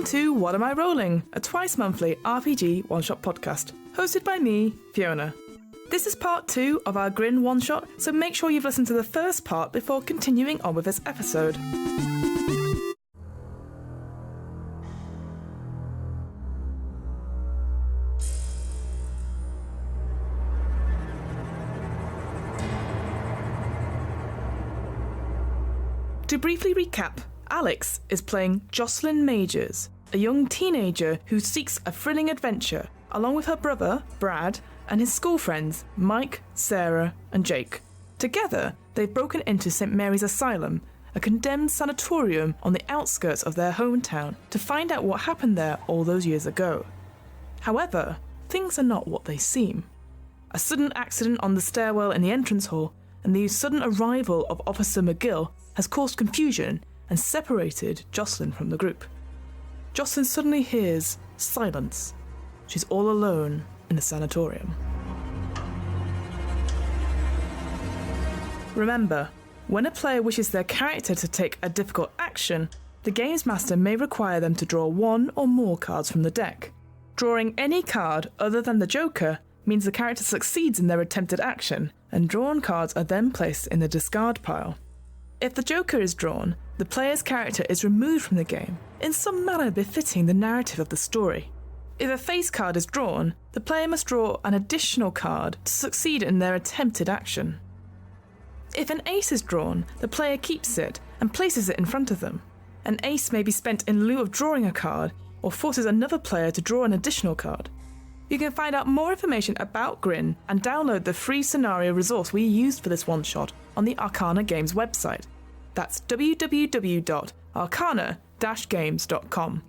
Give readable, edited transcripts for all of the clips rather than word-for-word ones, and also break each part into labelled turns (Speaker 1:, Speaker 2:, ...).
Speaker 1: Welcome to What Am I Rolling, a twice-monthly RPG one-shot podcast, hosted by me, Fiona. This is part 2 of our GRIN one-shot, so make sure you've listened to the first part before continuing on with this episode. To briefly recap, Alex is playing Jocelyn Majors, a young teenager who seeks a thrilling adventure, along with her brother, Brad, and his school friends, Mike, Sarah, and Jake. Together, they've broken into St. Mary's Asylum, a condemned sanatorium on the outskirts of their hometown, to find out what happened there all those years ago. However, things are not what they seem. A sudden accident on the stairwell in the entrance hall, and the sudden arrival of Officer McGill has caused confusion and separated Jocelyn from the group. Jocelyn suddenly hears silence. She's all alone in the sanatorium. Remember, when a player wishes their character to take a difficult action, the games master may require them to draw one or more cards from the deck. Drawing any card other than the Joker means the character succeeds in their attempted action, and drawn cards are then placed in the discard pile. If the Joker is drawn, the player's character is removed from the game, in some manner befitting the narrative of the story. If a face card is drawn, the player must draw an additional card to succeed in their attempted action. If an ace is drawn, the player keeps it and places it in front of them. An ace may be spent in lieu of drawing a card, or forces another player to draw an additional card. You can find out more information about GRIN and download the free scenario resource we used for this one-shot on the Arcana Games website. That's www.arcana-games.com.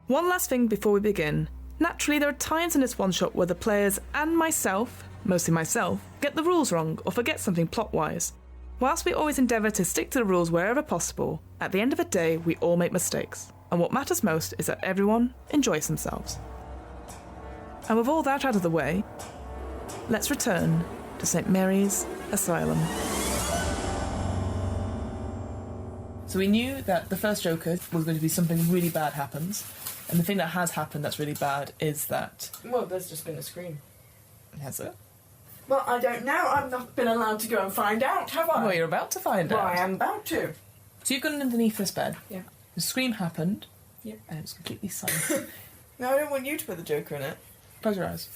Speaker 1: One last thing before we begin. Naturally, there are times in this one-shot where the players and myself, mostly myself, get the rules wrong or forget something plot-wise. Whilst we always endeavour to stick to the rules wherever possible, at the end of the day we all make mistakes, and what matters most is that everyone enjoys themselves. And with all that out of the way, let's return to St. Mary's Asylum. So we knew that the first Joker was going to be something really bad happens, and the thing that has happened that's really bad is that...
Speaker 2: Well, there's just been a scream.
Speaker 1: Has it?
Speaker 2: Well, I don't know. I've not been allowed to go and find out, have I?
Speaker 1: Well, you're about to find out.
Speaker 2: Well, I am about to.
Speaker 1: So you've gone underneath this bed.
Speaker 2: Yeah.
Speaker 1: The scream happened.
Speaker 2: Yeah.
Speaker 1: And it was completely silent.
Speaker 2: No, I don't want you to put the Joker in it.
Speaker 1: Close your eyes.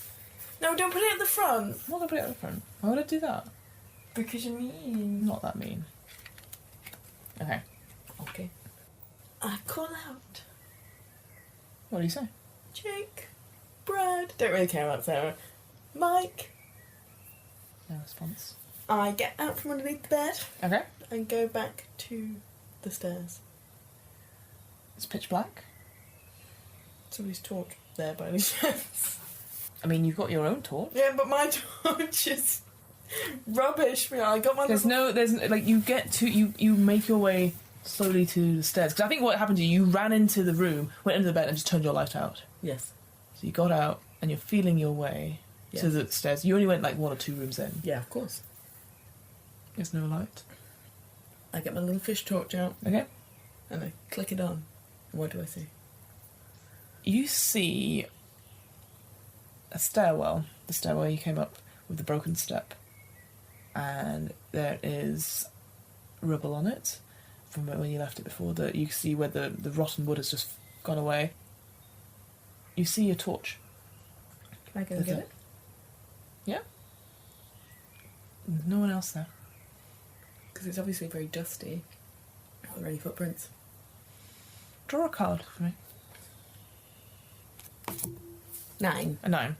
Speaker 2: No, don't put it at the front.
Speaker 1: I'm not going to put it at the front. Why would I do that?
Speaker 2: Because you're mean.
Speaker 1: Not that mean. Okay.
Speaker 2: Okay. I call out.
Speaker 1: What do you say?
Speaker 2: Jake. Brad. Don't really care about Sarah. Mike.
Speaker 1: No response.
Speaker 2: I get out from underneath the bed.
Speaker 1: Okay.
Speaker 2: And go back to the stairs.
Speaker 1: It's pitch black.
Speaker 2: Somebody's torch there by any chance.
Speaker 1: I mean, you've got your own torch.
Speaker 2: Yeah, but my torch is rubbish. I got my.
Speaker 1: There's like you get to you make your way slowly to the stairs, because I think what happened to you ran into the room, went into the bed, and just turned your light out.
Speaker 2: Yes.
Speaker 1: So you got out and you're feeling your way to the stairs. You only went like 1 or 2 rooms in.
Speaker 2: Yeah, of course.
Speaker 1: There's no light.
Speaker 2: I get my little fish torch out.
Speaker 1: Okay.
Speaker 2: And I click it on. What do I see?
Speaker 1: You see a stairwell. The stairwell you came up with the broken step. And there is rubble on it from when you left it before. You see where the rotten wood has just gone away. You see a torch.
Speaker 2: Can I go and get it?
Speaker 1: Yeah. There's no one else there.
Speaker 2: Because it's obviously very dusty. Are there any footprints?
Speaker 1: Draw a card for me.
Speaker 2: 9.
Speaker 1: A 9.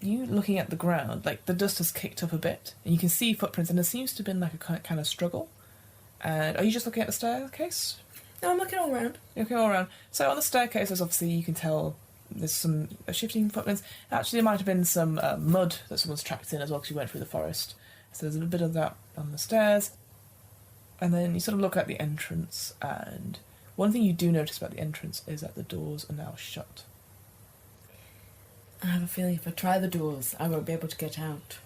Speaker 1: You looking at the ground, like the dust has kicked up a bit, and you can see footprints, and there seems to have been like a kind of struggle. And are you just looking at the staircase?
Speaker 2: No, I'm looking all around.
Speaker 1: You're looking all around. So on the staircase, there's obviously, you can tell there's some shifting footprints. Actually, there might have been some mud that someone's tracked in as well, because you went through the forest. So there's a bit of that on the stairs. And then you sort of look at the entrance, and one thing you do notice about the entrance is that the doors are now shut.
Speaker 2: I have a feeling if I try the doors, I won't be able to get out.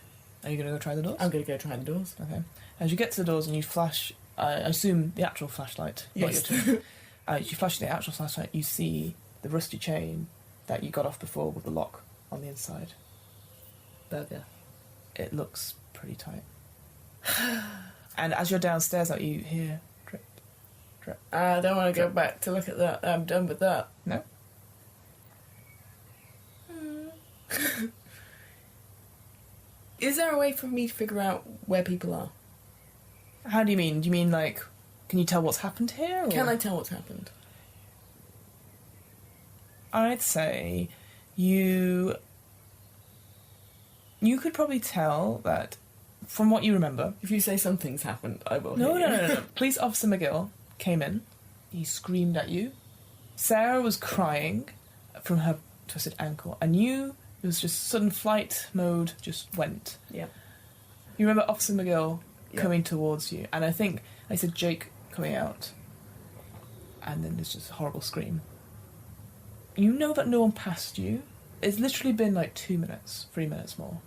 Speaker 1: Are you going to go try the doors?
Speaker 2: I'm going to go try the doors.
Speaker 1: Okay. As you get to the doors and you flash, I assume the actual flashlight,
Speaker 2: yes.
Speaker 1: not your As you flash the actual flashlight, you see the rusty chain that you got off before with the lock on the inside.
Speaker 2: Burger.
Speaker 1: It looks pretty tight. And as you're downstairs, you hear drip, drip.
Speaker 2: I don't want to go back to look at that. I'm done with that.
Speaker 1: No?
Speaker 2: Is there a way for me to figure out where people are?
Speaker 1: How do you mean? Do you mean, like, can you tell what's happened here? Or?
Speaker 2: Can I tell what's happened?
Speaker 1: I'd say you could probably tell that, from what you remember...
Speaker 2: If you say something's happened, I will
Speaker 1: No.
Speaker 2: hear you.
Speaker 1: Police Officer McGill came in. He screamed at you. Sarah was crying from her twisted ankle. And it was just sudden flight mode just went.
Speaker 2: Yeah.
Speaker 1: You remember Officer McGill coming towards you. And I think I said Jake coming out. And then there's just a horrible scream. You know that no one passed you. It's literally been like 2 minutes, 3 minutes more.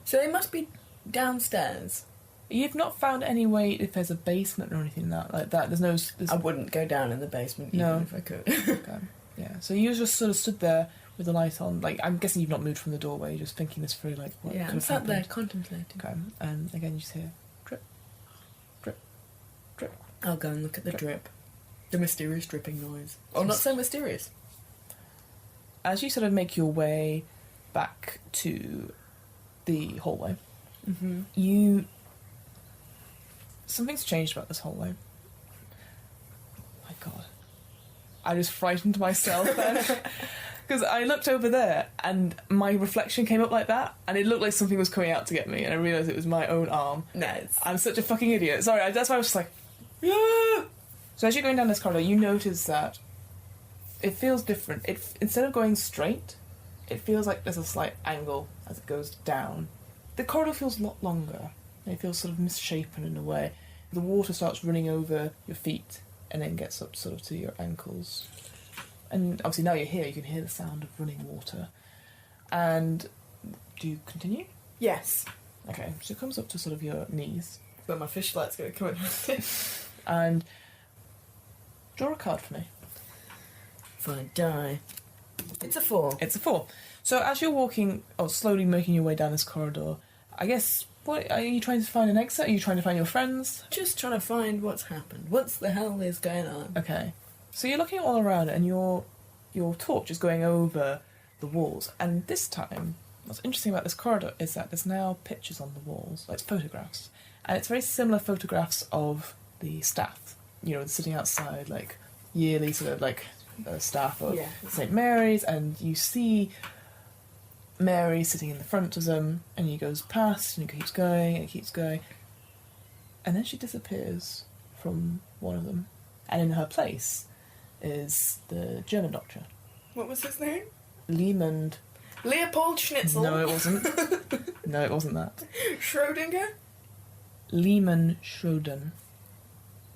Speaker 2: So they must be downstairs.
Speaker 1: You've not found any way if there's a basement or anything like that. There's no...
Speaker 2: I wouldn't go down in the basement even if I could.
Speaker 1: Okay. Yeah, so you just sort of stood there with the light on. Like, I'm guessing you've not moved from the doorway, you're just thinking this through, like, what could
Speaker 2: I'm
Speaker 1: have
Speaker 2: sat there
Speaker 1: happened.
Speaker 2: contemplating.
Speaker 1: Okay, and again you just hear drip, drip, drip.
Speaker 2: I'll go and look at the drip. The mysterious dripping noise. Oh, not so mysterious.
Speaker 1: As you sort of make your way back to the hallway, something's changed about this hallway. My God. I just frightened myself then. Because I looked over there and my reflection came up like that and it looked like something was coming out to get me and I realised it was my own arm.
Speaker 2: Nice.
Speaker 1: I'm such a fucking idiot. Sorry, that's why I was just like, yeah. So as you're going down this corridor, you notice that it feels different. Instead of going straight, it feels like there's a slight angle as it goes down. The corridor feels a lot longer. It feels sort of misshapen in a way. The water starts running over your feet and then gets up sort of to your ankles. And obviously now you're here, you can hear the sound of running water. And do you continue?
Speaker 2: Yes.
Speaker 1: Okay, so it comes up to sort of your knees.
Speaker 2: But my fish light's going to come in.
Speaker 1: And draw a card for me.
Speaker 2: If I die. It's a 4.
Speaker 1: It's a 4. So as you're walking, or slowly making your way down this corridor, I guess, what are you trying to find an exit? Are you trying to find your friends?
Speaker 2: Just trying to find what's happened. What the hell is going on?
Speaker 1: Okay. So you're looking all around and your torch is going over the walls. And this time, what's interesting about this corridor is that there's now pictures on the walls, like photographs. And it's very similar photographs of the staff, sitting outside, like, yearly sort of, like, staff of St. Mary's, and you see Mary sitting in the front of them, and he goes past, and he keeps going, and it keeps going. And then she disappears from one of them. And in her place is the German doctor.
Speaker 2: What was his name?
Speaker 1: Leopold
Speaker 2: Schnitzel.
Speaker 1: No, it wasn't. No, it wasn't that.
Speaker 2: Schrödinger?
Speaker 1: Lehman Schroden.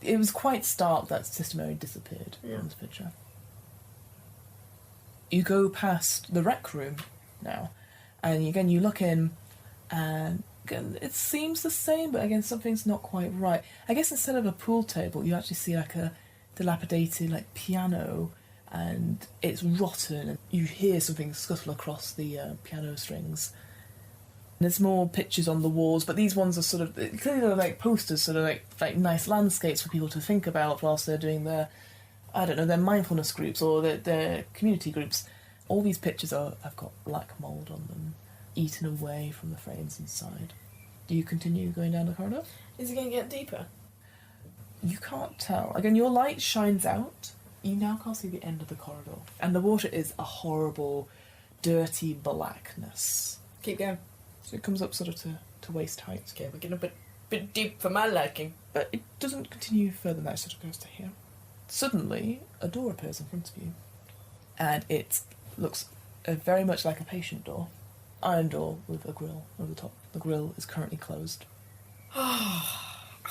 Speaker 1: It was quite stark that Sister Mary disappeared from this picture. You go past the rec room now, and again you look in, and again, it seems the same, but again something's not quite right. I guess instead of a pool table, you actually see like a dilapidated like piano, and it's rotten, and you hear something scuttle across the piano strings. And there's more pictures on the walls, but these ones are sort of clearly they're like posters, sort of like nice landscapes for people to think about whilst they're doing their, I don't know, their mindfulness groups or their community groups. All these pictures have got black mould on them, eaten away from the frames inside. Do you continue going down the corridor?
Speaker 2: Is it going to get deeper?
Speaker 1: You can't tell. Again, your light shines out. You now can't see the end of the corridor. And the water is a horrible, dirty blackness.
Speaker 2: Keep going.
Speaker 1: So it comes up sort of to waist height.
Speaker 2: Okay, we're getting a bit deep for my liking.
Speaker 1: But it doesn't continue further than that, it sort of goes to here. Suddenly, a door appears in front of you. And it looks very much like a patient door. Iron door with a grille over the top. The grille is currently closed.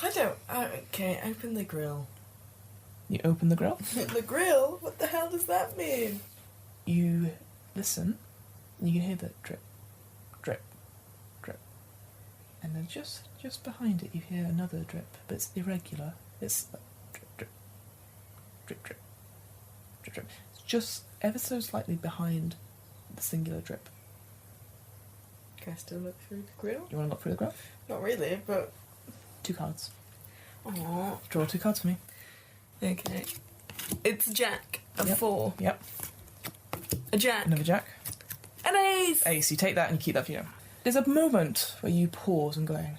Speaker 2: Okay, open the grill.
Speaker 1: You open the grille.
Speaker 2: The grill? What the hell does that mean?
Speaker 1: You listen, and you can hear the drip, drip, drip. And then just behind it you hear another drip, but it's irregular. It's like drip, drip, drip, drip, drip, drip. It's just ever so slightly behind the singular drip.
Speaker 2: Can I still look through the grill?
Speaker 1: You want to look through the grill?
Speaker 2: Not really, but...
Speaker 1: 2 cards.
Speaker 2: Aww.
Speaker 1: Draw 2 cards for me.
Speaker 2: Okay. It's a jack. A
Speaker 1: Yep.
Speaker 2: 4.
Speaker 1: Yep.
Speaker 2: A jack.
Speaker 1: Another jack.
Speaker 2: An ace!
Speaker 1: Ace, you take that and you keep that for you. There's a moment where you pause and going...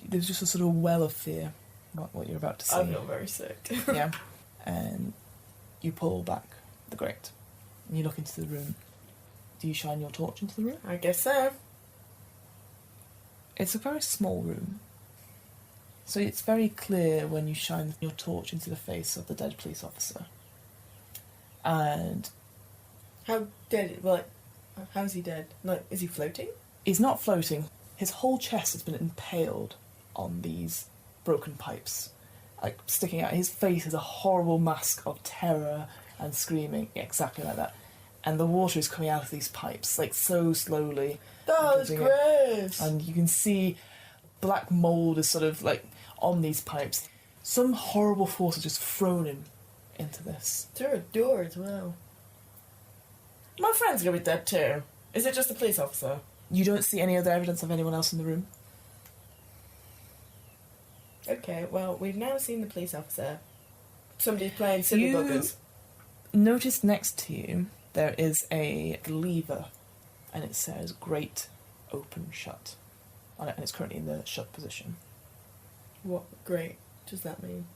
Speaker 1: There's just a sort of well of fear about what you're about to see.
Speaker 2: I'm not very sick.
Speaker 1: Yeah. And you pull back the grate. And you look into the room. Do you shine your torch into the room?
Speaker 2: I guess so.
Speaker 1: It's a very small room. So it's very clear when you shine your torch into the face of the dead police officer. And
Speaker 2: How dead? Like, how is he dead? Like, is he floating?
Speaker 1: he's not floating. His whole chest has been impaled on these broken pipes. Like, sticking out. His face is a horrible mask of terror and screaming. Exactly like that. And the water is coming out of these pipes, like, so slowly.
Speaker 2: Oh, that's
Speaker 1: Dripping it.
Speaker 2: gross!
Speaker 1: And you can see black mould is sort of, like, on these pipes. Some horrible force has just thrown him into this.
Speaker 2: Through a door as well. My friend's gonna be dead too. Is it just the police officer?
Speaker 1: You don't see any other evidence of anyone else in the room.
Speaker 2: Okay, well, we've now seen the police officer. Somebody's playing silly
Speaker 1: You-
Speaker 2: buggers.
Speaker 1: Notice next to you there is a lever, and it says "Grate Open Shut" on it, and it's currently in the shut position.
Speaker 2: What great does that mean?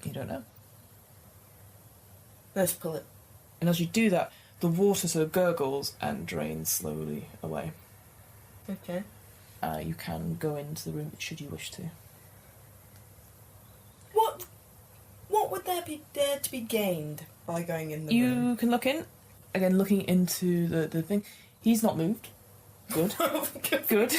Speaker 1: You don't know.
Speaker 2: Let's pull it.
Speaker 1: And as you do that, the water sort of gurgles and drains slowly away.
Speaker 2: Okay.
Speaker 1: You can go into the room should you wish to.
Speaker 2: What would there to be gained by going in the room?
Speaker 1: You can look in. Again, looking into the thing. He's not moved. Good. Good.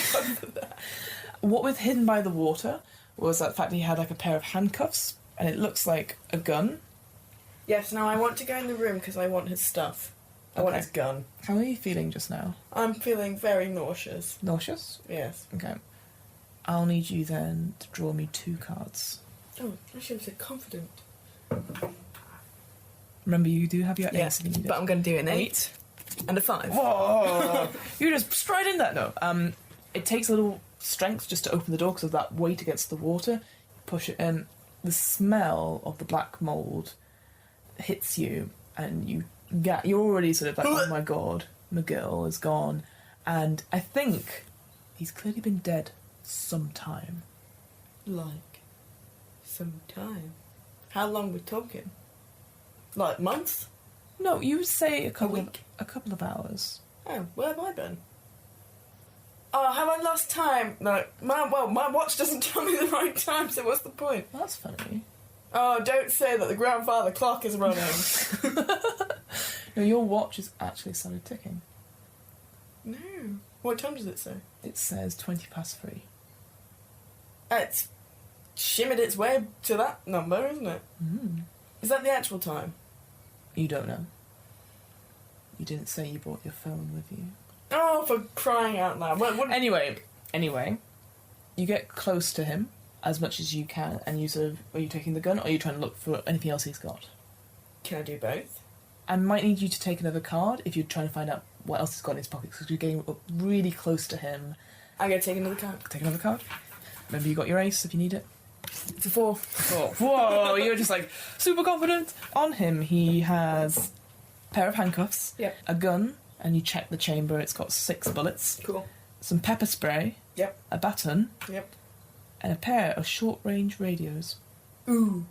Speaker 1: What was hidden by the water was that fact that he had like a pair of handcuffs, and it looks like a gun.
Speaker 2: Yes, now I want to go in the room because I want his stuff. I want
Speaker 1: Okay.
Speaker 2: his gun.
Speaker 1: How are you feeling just now?
Speaker 2: I'm feeling very nauseous.
Speaker 1: Nauseous?
Speaker 2: Yes.
Speaker 1: Okay. I'll need you then to draw me 2 cards.
Speaker 2: Oh, I should have said confident.
Speaker 1: Remember, you do have your
Speaker 2: Yeah,
Speaker 1: ace if you need it.
Speaker 2: but I'm going to do an 8 and a 5.
Speaker 1: Whoa! You just straight in that, no. It takes a little strength just to open the door because of that weight against the water. Push it in. The smell of the black mould hits you, and you're already sort of like, oh my god, McGill is gone. And I think he's clearly been dead some time.
Speaker 2: Like, some time. How long we talking? Like, months?
Speaker 1: No, you would say a couple
Speaker 2: week?
Speaker 1: of hours.
Speaker 2: Oh, where have I been? Oh, have I lost time? No, my watch doesn't tell me the right time, so what's the point?
Speaker 1: Well, that's funny.
Speaker 2: Oh, don't say that the grandfather clock is running.
Speaker 1: No, your watch has actually started ticking.
Speaker 2: No. What time does it say?
Speaker 1: It says 3:20.
Speaker 2: It's shimmered its way to that number, isn't it?
Speaker 1: Mm.
Speaker 2: Is that the actual time?
Speaker 1: You don't know. You didn't say you brought your phone with you.
Speaker 2: Oh, for crying out loud. What?
Speaker 1: Anyway, you get close to him as much as you can, and you sort of, are you taking the gun, or are you trying to look for anything else he's got?
Speaker 2: Can I do both?
Speaker 1: I might need you to take another card if you're trying to find out what else he's got in his pockets, because you're getting up really close to him.
Speaker 2: I'm going to take another card.
Speaker 1: Take another card. Remember, you got your ace if you need it.
Speaker 2: It's a 4.
Speaker 1: Whoa, you're just like super confident. On him, he has a pair of handcuffs,
Speaker 2: Yep.
Speaker 1: a gun, and you check the chamber, it's got 6 bullets,
Speaker 2: Cool.
Speaker 1: some pepper spray,
Speaker 2: Yep.
Speaker 1: a baton,
Speaker 2: Yep.
Speaker 1: and a pair of short-range radios.
Speaker 2: Ooh.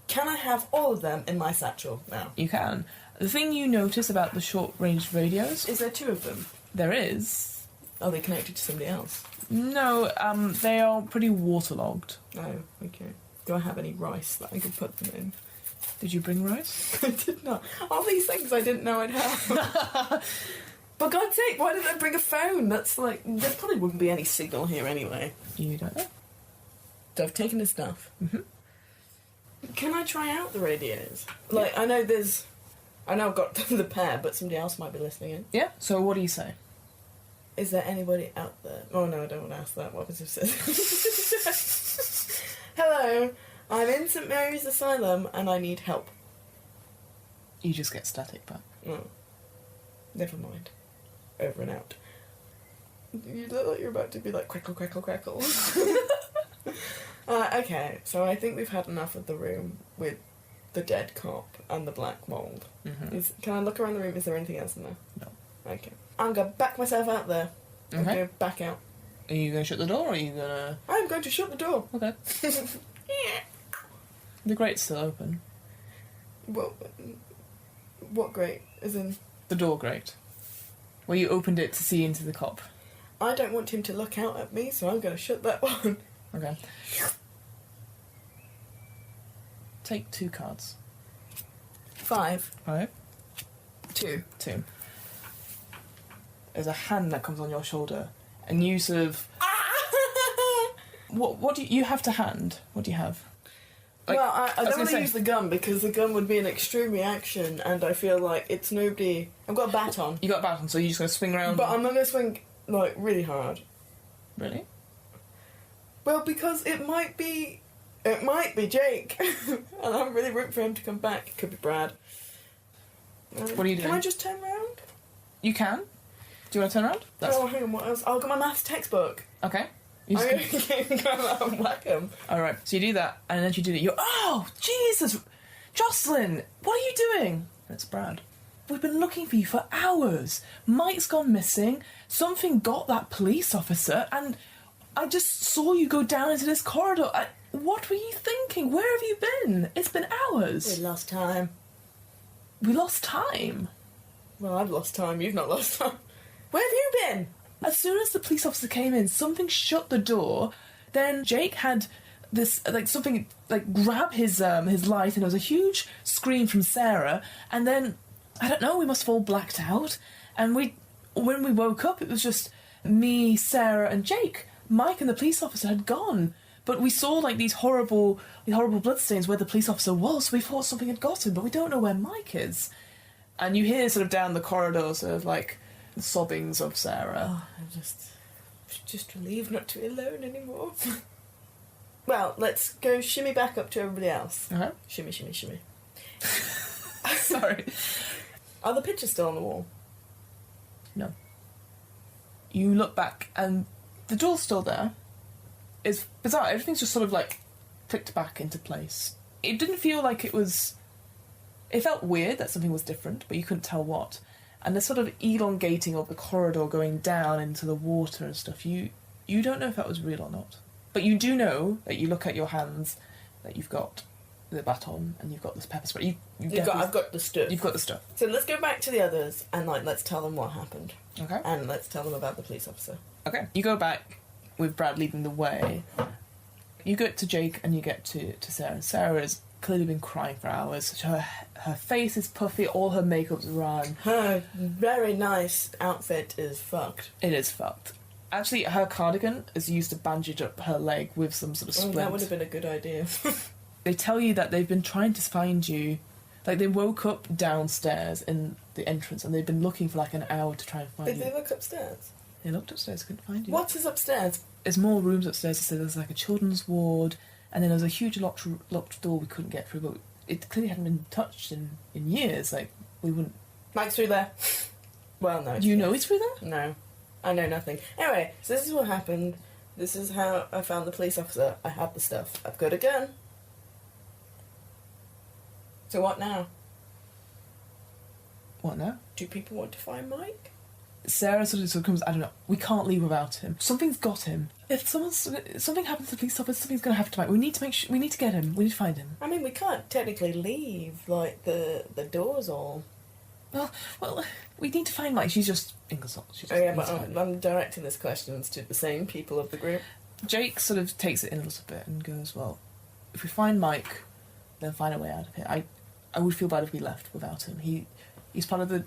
Speaker 2: Can I have all of them in my satchel now?
Speaker 1: You can. The thing you notice about the short-range radios,
Speaker 2: Is there 2 of them?
Speaker 1: there is...
Speaker 2: Are they connected to somebody else?
Speaker 1: No, they are pretty waterlogged.
Speaker 2: Oh, okay. Do I have any rice that I could put them in?
Speaker 1: Did you bring rice?
Speaker 2: I did not. All these things I didn't know I'd have. For God's sake, why did I bring a phone? That's like, there probably wouldn't be any signal here anyway.
Speaker 1: You don't know.
Speaker 2: So I've taken the stuff.
Speaker 1: Mhm.
Speaker 2: Can I try out the radios? Like, I know I've got the pair, but somebody else might be listening in.
Speaker 1: Yeah, so what do you say?
Speaker 2: Is there anybody out there? Oh no, I don't want to ask that. What was it said? Hello, I'm in St Mary's Asylum and I need help.
Speaker 1: You just get static back.
Speaker 2: Oh. Never mind. Over and out. You look like you're about to be like crackle, crackle, crackle. Okay, so I think we've had enough of the room with the dead cop and the black mould.
Speaker 1: Mm-hmm.
Speaker 2: Can I look around the room? Is there anything else in there?
Speaker 1: No.
Speaker 2: Okay. I'm going to back myself out there. I'm
Speaker 1: Okay.
Speaker 2: going to back out.
Speaker 1: Are you going to shut the door, or are you going to...
Speaker 2: I'm going to shut the door.
Speaker 1: Okay. The grate's still open.
Speaker 2: Well, what grate? As in...
Speaker 1: The door grate. Where you opened it to see into the cop.
Speaker 2: I don't want him to look out at me, so I'm going to shut that one.
Speaker 1: Okay. Take 2 cards.
Speaker 2: 5.
Speaker 1: 5.
Speaker 2: 2.
Speaker 1: 2. There's a hand that comes on your shoulder, and you sort of... What do you have to hand? What do you have? Like,
Speaker 2: well, I don't want to
Speaker 1: say-
Speaker 2: use the gun because the gun would be an extreme reaction, and I feel like it's nobody. I've got a baton,
Speaker 1: You got a baton, so you're just going to swing around?
Speaker 2: but I'm not going to swing like really hard.
Speaker 1: Really?
Speaker 2: Well, because it might be Jake, and I'm really rooting for him to come back. It could be Brad.
Speaker 1: What are you doing?
Speaker 2: Can I just turn around?
Speaker 1: You can. Do you want to turn around?
Speaker 2: Oh, hang on. What else? I've got my maths textbook.
Speaker 1: Okay. You
Speaker 2: I'm
Speaker 1: just...
Speaker 2: going to go out and whack him.
Speaker 1: Alright, so you do that, and then you do that. You're, oh, Jesus! Jocelyn, what are you doing? And it's Brad. We've been looking for you for hours. Mike's gone missing. Something got that police officer, and I just saw you go down into this corridor. What were you thinking? Where have you been? It's been hours.
Speaker 2: We lost time.
Speaker 1: We lost time.
Speaker 2: Well, I've lost time. You've not lost time. Where have you been?
Speaker 1: As soon as the police officer came in, something shut the door. Then Jake had this, like, something, like, grab his light, and there was a huge scream from Sarah. And then, I don't know, we must have all blacked out. And when we woke up, it was just me, Sarah, and Jake. Mike and the police officer had gone. But we saw, like, these horrible bloodstains where the police officer was. We thought something had got him, but we don't know where Mike is. And you hear sort of down the corridor, sort of, like, the sobbings of Sarah.
Speaker 2: Oh, I'm just relieved not to be alone anymore. Well, let's go shimmy back up to everybody else.
Speaker 1: Uh-huh.
Speaker 2: Shimmy, shimmy, shimmy.
Speaker 1: Sorry.
Speaker 2: Are the pictures still on the wall?
Speaker 1: No. You look back, and the door's still there. It's bizarre. Everything's just sort of, like, clicked back into place. It didn't feel like it was... It felt weird that something was different, but you couldn't tell what. And the sort of elongating of the corridor going down into the water and stuff, you don't know if that was real or not. But you do know that you look at your hands, that you've got the baton and you've got this pepper spray.
Speaker 2: I've got the stuff.
Speaker 1: You've got the stuff.
Speaker 2: So let's go back to the others and, like, let's tell them what happened.
Speaker 1: Okay.
Speaker 2: And let's tell them about the police officer.
Speaker 1: Okay. You go back with Brad leading the way. You get to Jake and you get to Sarah. Sarah has clearly been crying for hours. Her face is puffy, all her makeup's run.
Speaker 2: Her very nice outfit is fucked.
Speaker 1: It is fucked. Actually, her cardigan is used to bandage up her leg with some sort of splint.
Speaker 2: That would have been a good idea.
Speaker 1: They tell you that they've been trying to find you. Like, they woke up downstairs in the entrance and they've been looking for like an hour to try and find
Speaker 2: Did
Speaker 1: you.
Speaker 2: they look upstairs?
Speaker 1: They looked upstairs, couldn't find you.
Speaker 2: What is upstairs?
Speaker 1: There's more rooms upstairs. So there's like a children's ward, and then there's a huge locked door we couldn't get through, but it clearly hadn't been touched in years. Like, we wouldn't...
Speaker 2: Mike's through there. Well, no.
Speaker 1: Do you know it's through there?
Speaker 2: No. I know nothing. Anyway, so this is what happened. This is how I found the police officer. I had the stuff. I've got a gun. So what now?
Speaker 1: What now?
Speaker 2: Do people want to find Mike?
Speaker 1: Sarah sort of comes, I don't know, we can't leave without him. Something's got him. If something happens to the police officer, something's going to happen to Mike. We need to make sure, we need to get him. We need to find him.
Speaker 2: I mean, we can't technically leave, like, the door's all...
Speaker 1: Well, we need to find Mike. She's just inconsolable.
Speaker 2: Oh yeah, but I'm directing this questions to the same people of the group.
Speaker 1: Jake sort of takes it in a little bit and goes, well, if we find Mike, then find a way out of here. I would feel bad if we left without him. He's part of the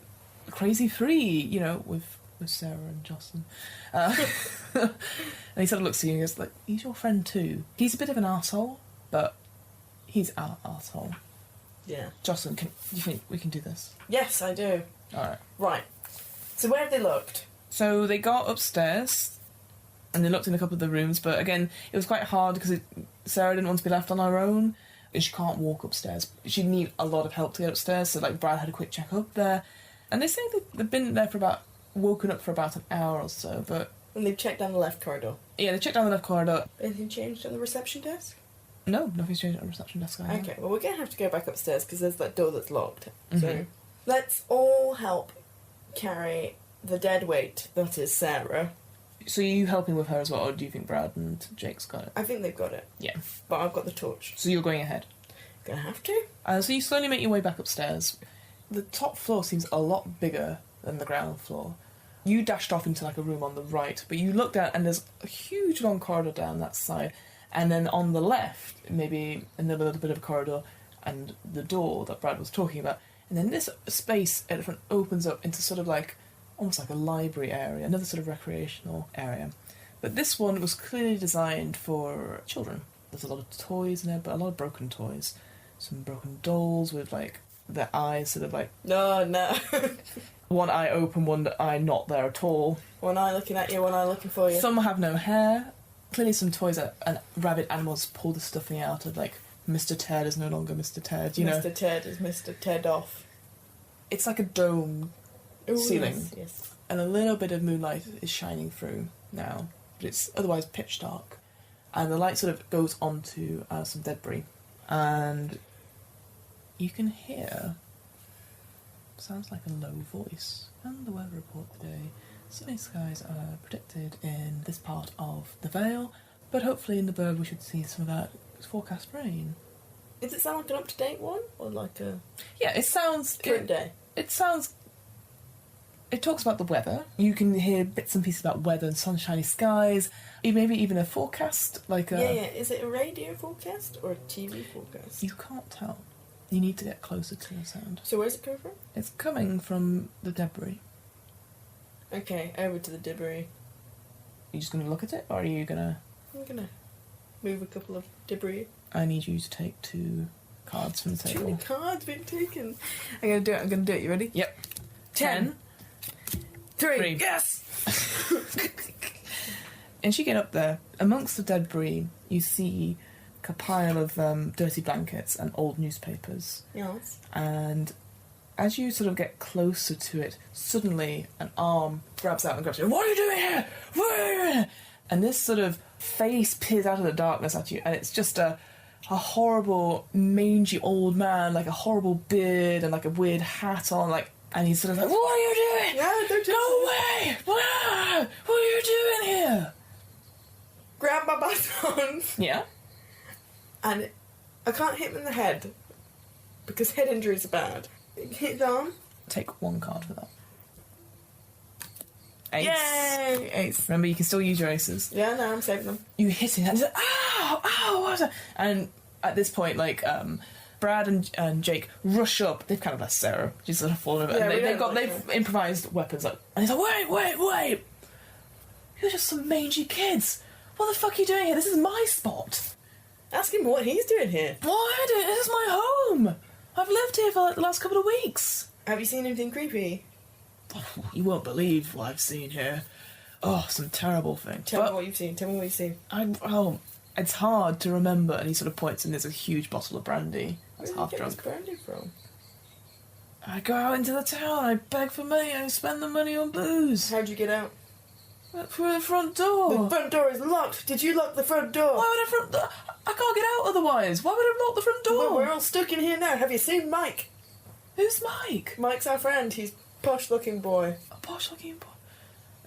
Speaker 1: crazy three, you know, with Sarah and Jocelyn. And he sort of looks at you and goes, like, he's your friend too. He's a bit of an arsehole, but he's our arsehole.
Speaker 2: Yeah.
Speaker 1: Jocelyn, do you think we can do this?
Speaker 2: Yes, I do.
Speaker 1: Alright.
Speaker 2: Right. So where have they looked?
Speaker 1: So they got upstairs and they looked in a couple of the rooms, but again, it was quite hard because Sarah didn't want to be left on her own. she can't walk upstairs. She'd need a lot of help to get upstairs, so like Brad had a quick check up there. And they say they've been there woken up for about an hour or so, but...
Speaker 2: And they've checked down the left corridor.
Speaker 1: Yeah, they checked down the left corridor.
Speaker 2: Anything changed on the reception desk?
Speaker 1: No, nothing's changed on the reception desk either.
Speaker 2: Okay, well, we're going to have to go back upstairs because there's that door that's locked.
Speaker 1: Mm-hmm.
Speaker 2: So let's all help carry the dead weight that is Sarah.
Speaker 1: So are you helping with her as well, or do you think Brad and Jake's got it?
Speaker 2: I think they've got it.
Speaker 1: Yeah.
Speaker 2: But I've got the torch.
Speaker 1: So you're going ahead?
Speaker 2: Gonna have to.
Speaker 1: So you slowly make your way back upstairs. The top floor seems a lot bigger than the ground floor. You dashed off into like a room on the right, but you look down and there's a huge long corridor down that side, and then on the left, maybe another little bit of a corridor, and the door that Brad was talking about, and then this space at the front opens up into sort of like, almost like a library area, another sort of recreational area. But this one was clearly designed for children. There's a lot of toys in there, but a lot of broken toys. Some broken dolls with like their eyes sort of like...
Speaker 2: No.
Speaker 1: one eye open, one eye not there at all.
Speaker 2: One eye looking at you, one eye looking for you.
Speaker 1: Some have no hair. Clearly some toys that and rabid animals pull the stuffing out of, like, Mr. Ted is no longer Mr. Ted, you know.
Speaker 2: Mr. Ted is Mr. Ted off.
Speaker 1: It's like a dome ceiling.
Speaker 2: Yes.
Speaker 1: And a little bit of moonlight is shining through now. But it's otherwise pitch dark. And the light sort of goes onto some debris. And you can hear... sounds like a low voice. And the weather report today. Sunny skies are predicted in this part of the Vale, but hopefully in the Burb we should see some of that forecast rain.
Speaker 2: Does it sound like an up-to-date one? Or like a...
Speaker 1: Yeah, it sounds...
Speaker 2: current day?
Speaker 1: It sounds... It talks about the weather. You can hear bits and pieces about weather and sunshiny skies. Maybe even a forecast, like a...
Speaker 2: Yeah. Is it a radio forecast or a TV forecast?
Speaker 1: You can't tell. You need to get closer to the sound.
Speaker 2: So where's it coming from?
Speaker 1: It's coming from the debris.
Speaker 2: Okay, over to the debris.
Speaker 1: Are you just going to look at it, or are you going to...
Speaker 2: I'm going to move a couple of debris.
Speaker 1: I need you to take 2 cards from the
Speaker 2: Too many
Speaker 1: table.
Speaker 2: cards being taken. I'm going to do it. You ready?
Speaker 1: Yep.
Speaker 2: 10. 3.
Speaker 1: Yes! As you get up there, amongst the debris, you see a pile of dirty blankets and old newspapers.
Speaker 2: Yes.
Speaker 1: And as you sort of get closer to it, suddenly an arm grabs out and grabs you. What are you doing here? What are you doing here? And this sort of face peers out of the darkness at you, and it's just a horrible, mangy old man, like a horrible beard and like a weird hat on, like, and he's sort of like, what are you doing?
Speaker 2: Yeah, don't
Speaker 1: Go away! What are you doing here?
Speaker 2: Grab my baton.
Speaker 1: Yeah?
Speaker 2: And I can't hit him in the head because head injuries are bad. Hit his arm.
Speaker 1: Take 1 card for that. Ace.
Speaker 2: Yay!
Speaker 1: Ace. Remember, you can still use your aces.
Speaker 2: Yeah, no, I'm saving them.
Speaker 1: You hit it, and he's like, ow, what was that? And at this point, like, Brad and Jake rush up. They've kind of left Sarah. She's sort of fallen over.
Speaker 2: Yeah,
Speaker 1: and they've improvised weapons. Like, and he's like, wait! You're just some mangy kids. What the fuck are you doing here? This is my spot.
Speaker 2: Ask him what he's doing here.
Speaker 1: Why? This is my home. I've lived here for like the last couple of weeks.
Speaker 2: Have you seen anything creepy?
Speaker 1: You won't believe what I've seen here. Oh, some terrible things.
Speaker 2: Tell me what you've seen.
Speaker 1: It's hard to remember. And he sort of points, and there's a huge bottle of brandy. That's
Speaker 2: Where
Speaker 1: half
Speaker 2: did you
Speaker 1: drunk.
Speaker 2: get this brandy from?
Speaker 1: I go out into the town, I beg for money, I spend the money on booze.
Speaker 2: How'd you get out?
Speaker 1: Through the front door.
Speaker 2: The front door is locked. Did you lock the front door?
Speaker 1: Why would I can't get out otherwise. Why would I lock the front door?
Speaker 2: Well, we're all stuck in here now. Have you seen Mike?
Speaker 1: Who's Mike?
Speaker 2: Mike's our friend. He's a posh-looking boy.
Speaker 1: A posh-looking boy.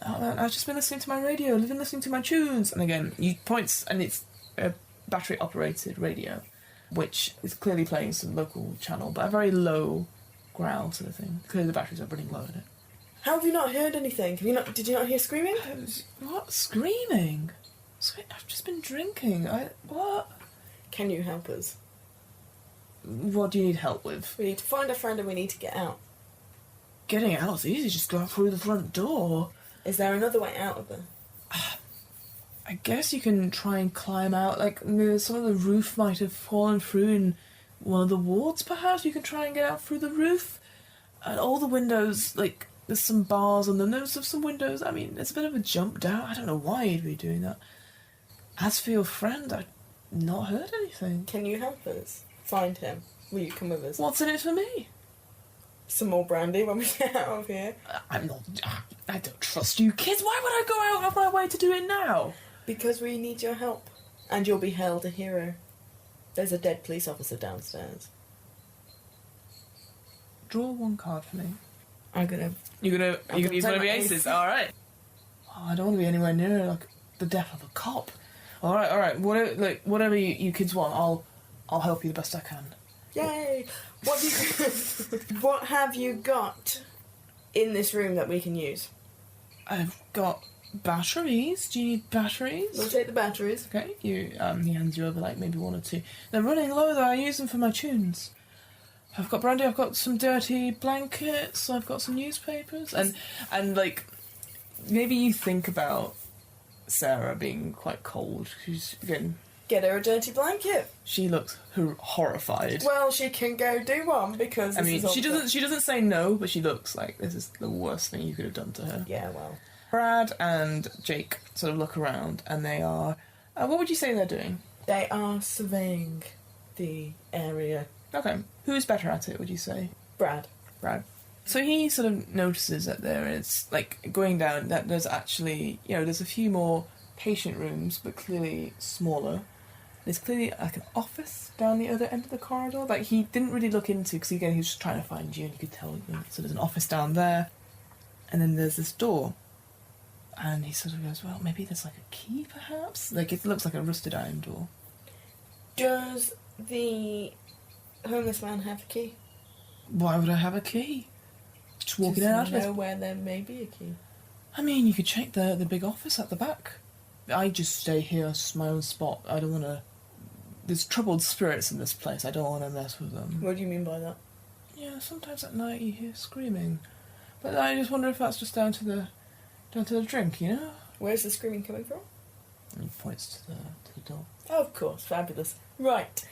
Speaker 1: Oh, man, I've just been listening to my radio. I've been listening to my tunes. And again, he points, and it's a battery-operated radio, which is clearly playing some local channel, but a very low growl sort of thing. Clearly the batteries are running low in it.
Speaker 2: How have you not heard anything? Did you not hear screaming?
Speaker 1: What? Screaming? I've just been drinking. What?
Speaker 2: Can you help us?
Speaker 1: What do you need help with?
Speaker 2: We need to find a friend and we need to get out.
Speaker 1: Getting out is easy. Just go out through the front door.
Speaker 2: Is there another way out of there?
Speaker 1: I guess you can try and climb out. Like, some of the roof might have fallen through in one of the wards, perhaps. You can try and get out through the roof. And all the windows, like, there's some bars on them. There's some windows. I mean, it's a bit of a jump down. I don't know why you'd be doing that. As for your friend, I've not heard anything.
Speaker 2: Can you help us? find him, will you come with us?
Speaker 1: What's in it for me?
Speaker 2: Some more brandy when we get out of here.
Speaker 1: I'm not... I don't trust you kids. Why would I go out of my way to do it now?
Speaker 2: Because we need your help. And you'll be hailed a hero. There's a dead police officer downstairs.
Speaker 1: Draw one card for me.
Speaker 2: I'm gonna...
Speaker 1: You're gonna use one of your
Speaker 2: ace.
Speaker 1: aces? Alright. Oh, I don't want to be anywhere near, like, the death of a cop. Alright. Whatever you kids want, I'll help you the best I can.
Speaker 2: Yay! What have you got in this room that we can use?
Speaker 1: I've got batteries. Do you need batteries?
Speaker 2: We'll take the batteries.
Speaker 1: Okay, he hands you over like maybe one or two. They're running low though, I use them for my tunes. I've got brandy, I've got some dirty blankets, I've got some newspapers, and like, maybe you think about Sarah being quite cold. She's, again...
Speaker 2: Get her a dirty blanket.
Speaker 1: She looks horrified.
Speaker 2: Well, she can go do one, because
Speaker 1: she doesn't say no, but she looks like this is the worst thing you could have done to her.
Speaker 2: Yeah, well...
Speaker 1: Brad and Jake sort of look around, and they are... what would you say they're doing?
Speaker 2: They are surveying the area.
Speaker 1: Okay. Who's better at it, would you say?
Speaker 2: Brad.
Speaker 1: So he sort of notices that there is, like, going down, that there's actually, there's a few more patient rooms, but clearly smaller. There's clearly, like, an office down the other end of the corridor. Like, he didn't really look into, because, again, he was just trying to find you, and you could tell, so there's an office down there. And then there's this door. And he sort of goes, well, maybe there's, like, a key, perhaps? Like, it looks like a rusted iron door.
Speaker 2: Does the homeless man have a key?
Speaker 1: Why would I have a key? Just walking in and out of it.
Speaker 2: Does he know where there may be a key?
Speaker 1: I mean, you could check the big office at the back. I just stay here, it's my own spot. I don't want to... There's troubled spirits in this place. I don't want to mess with them.
Speaker 2: What do you mean by that?
Speaker 1: Yeah, sometimes at night you hear screaming. But I just wonder if that's just down to the drink, you know?
Speaker 2: Where's the screaming coming from?
Speaker 1: And he points to the door.
Speaker 2: Oh, of course, fabulous. Right.